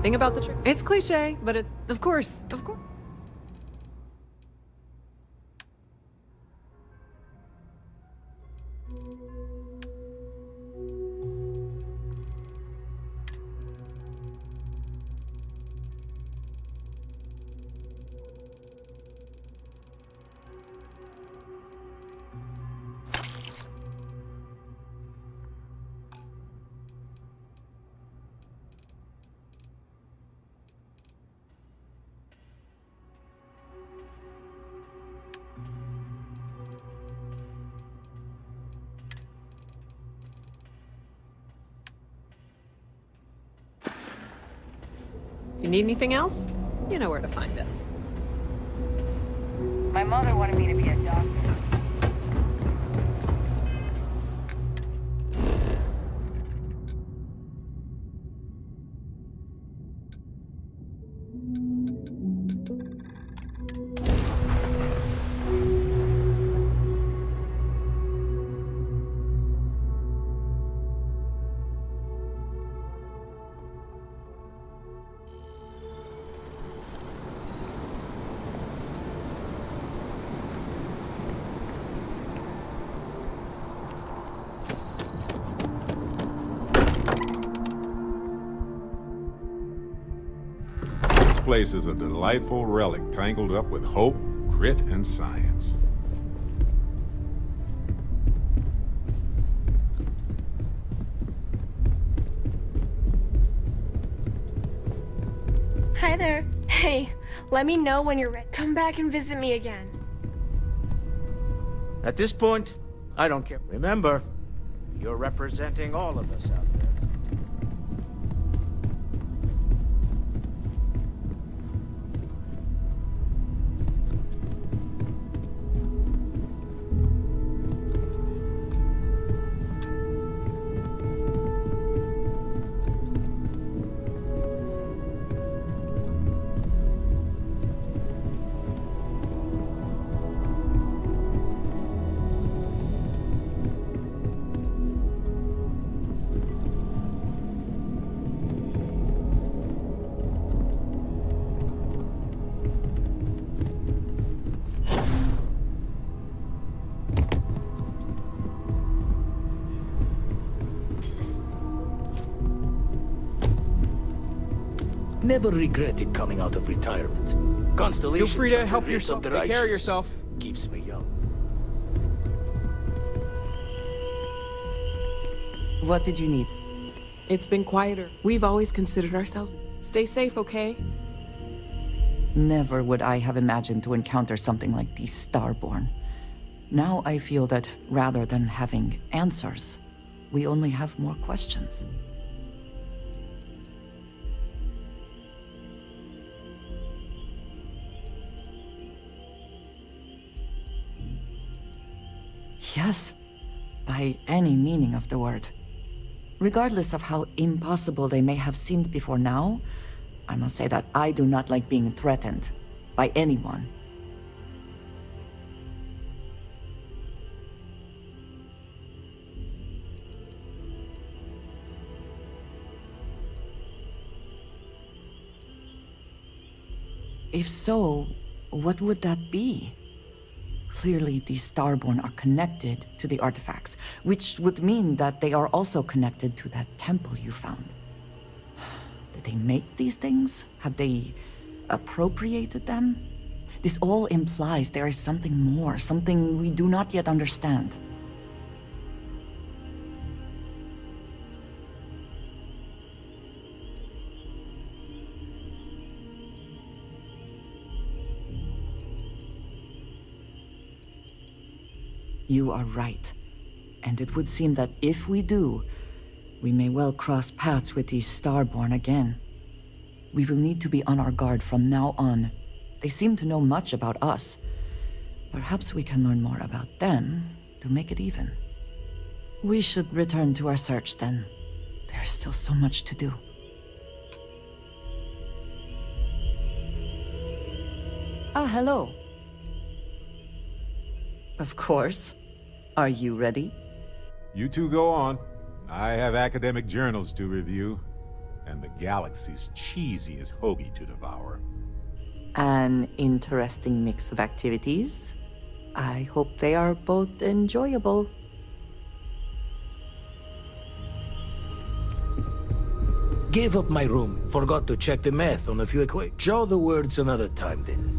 Thing about the trip. It's cliche, but it's... Of course. If you need anything else, you know where to find us. My mother wanted me to be a doctor. This place is a delightful relic tangled up with hope, grit, and science. Hi there. Hey, let me know when you're ready. Come back and visit me again. At this point, I don't care. Remember, you're representing all of us out there. Never regretted coming out of retirement. Constellation. Feel free to help yourself. Take care of yourself. Keeps me young. What did you need? It's been quieter. We've always considered ourselves. Stay safe, okay? Never would I have imagined to encounter something like these Starborn. Now I feel that rather than having answers, we only have more questions. Yes, by any meaning of the word. Regardless of how impossible they may have seemed before now, I must say that I do not like being threatened by anyone. If so, what would that be? Clearly, these Starborn are connected to the artifacts, which would mean that they are also connected to that temple you found. Did they make these things? Have they appropriated them? This all implies there is something more, something we do not yet understand. You are right. And it would seem that if we do, we may well cross paths with these Starborn again. We will need to be on our guard from now on. They seem to know much about us. Perhaps we can learn more about them to make it even. We should return to our search then. There's still so much to do. Ah, hello. Of course. Are you ready? You two go on. I have academic journals to review, and the galaxy's cheesiest hoagie to devour. An interesting mix of activities. I hope they are both enjoyable. gave up my room. Forgot to check the math on a few equations. Show the words another time, then.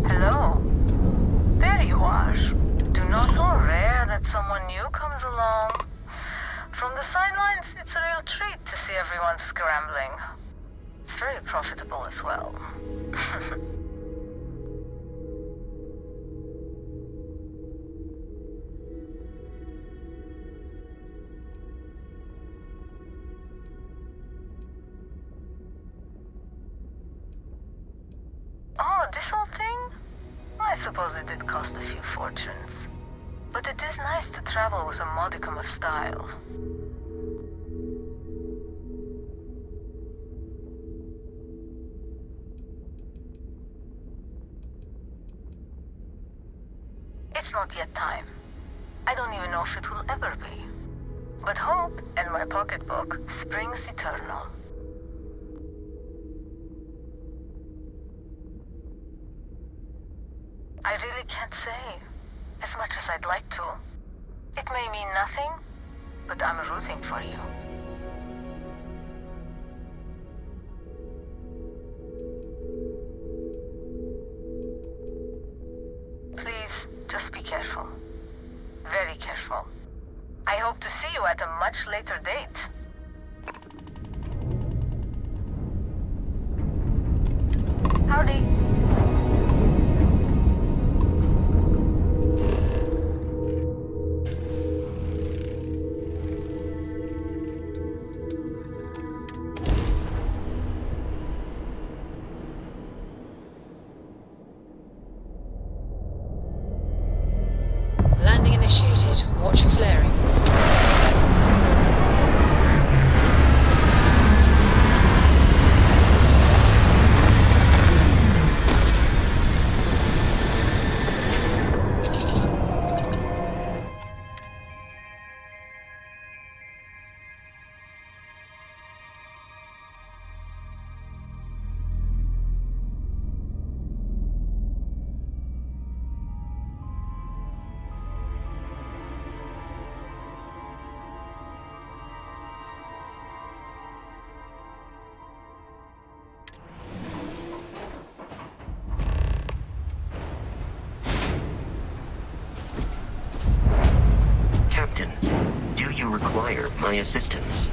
Hello. There you are. Do not so rare that someone new comes along. From the sidelines, it's a real treat to see everyone scrambling. It's very profitable as well. Oh, this whole thing? I suppose it did cost a few fortunes. But it is nice to travel with a modicum of style. It's not yet time. I don't even know if it will ever be. But hope and my pocketbook springs eternal. I really can't say, as much as I'd like to. It may mean nothing, but I'm rooting for you. Please, just be careful. Very careful. I hope to see you at a much later date. Howdy. Landing initiated. Watch for flaring. Captain, do you require my assistance?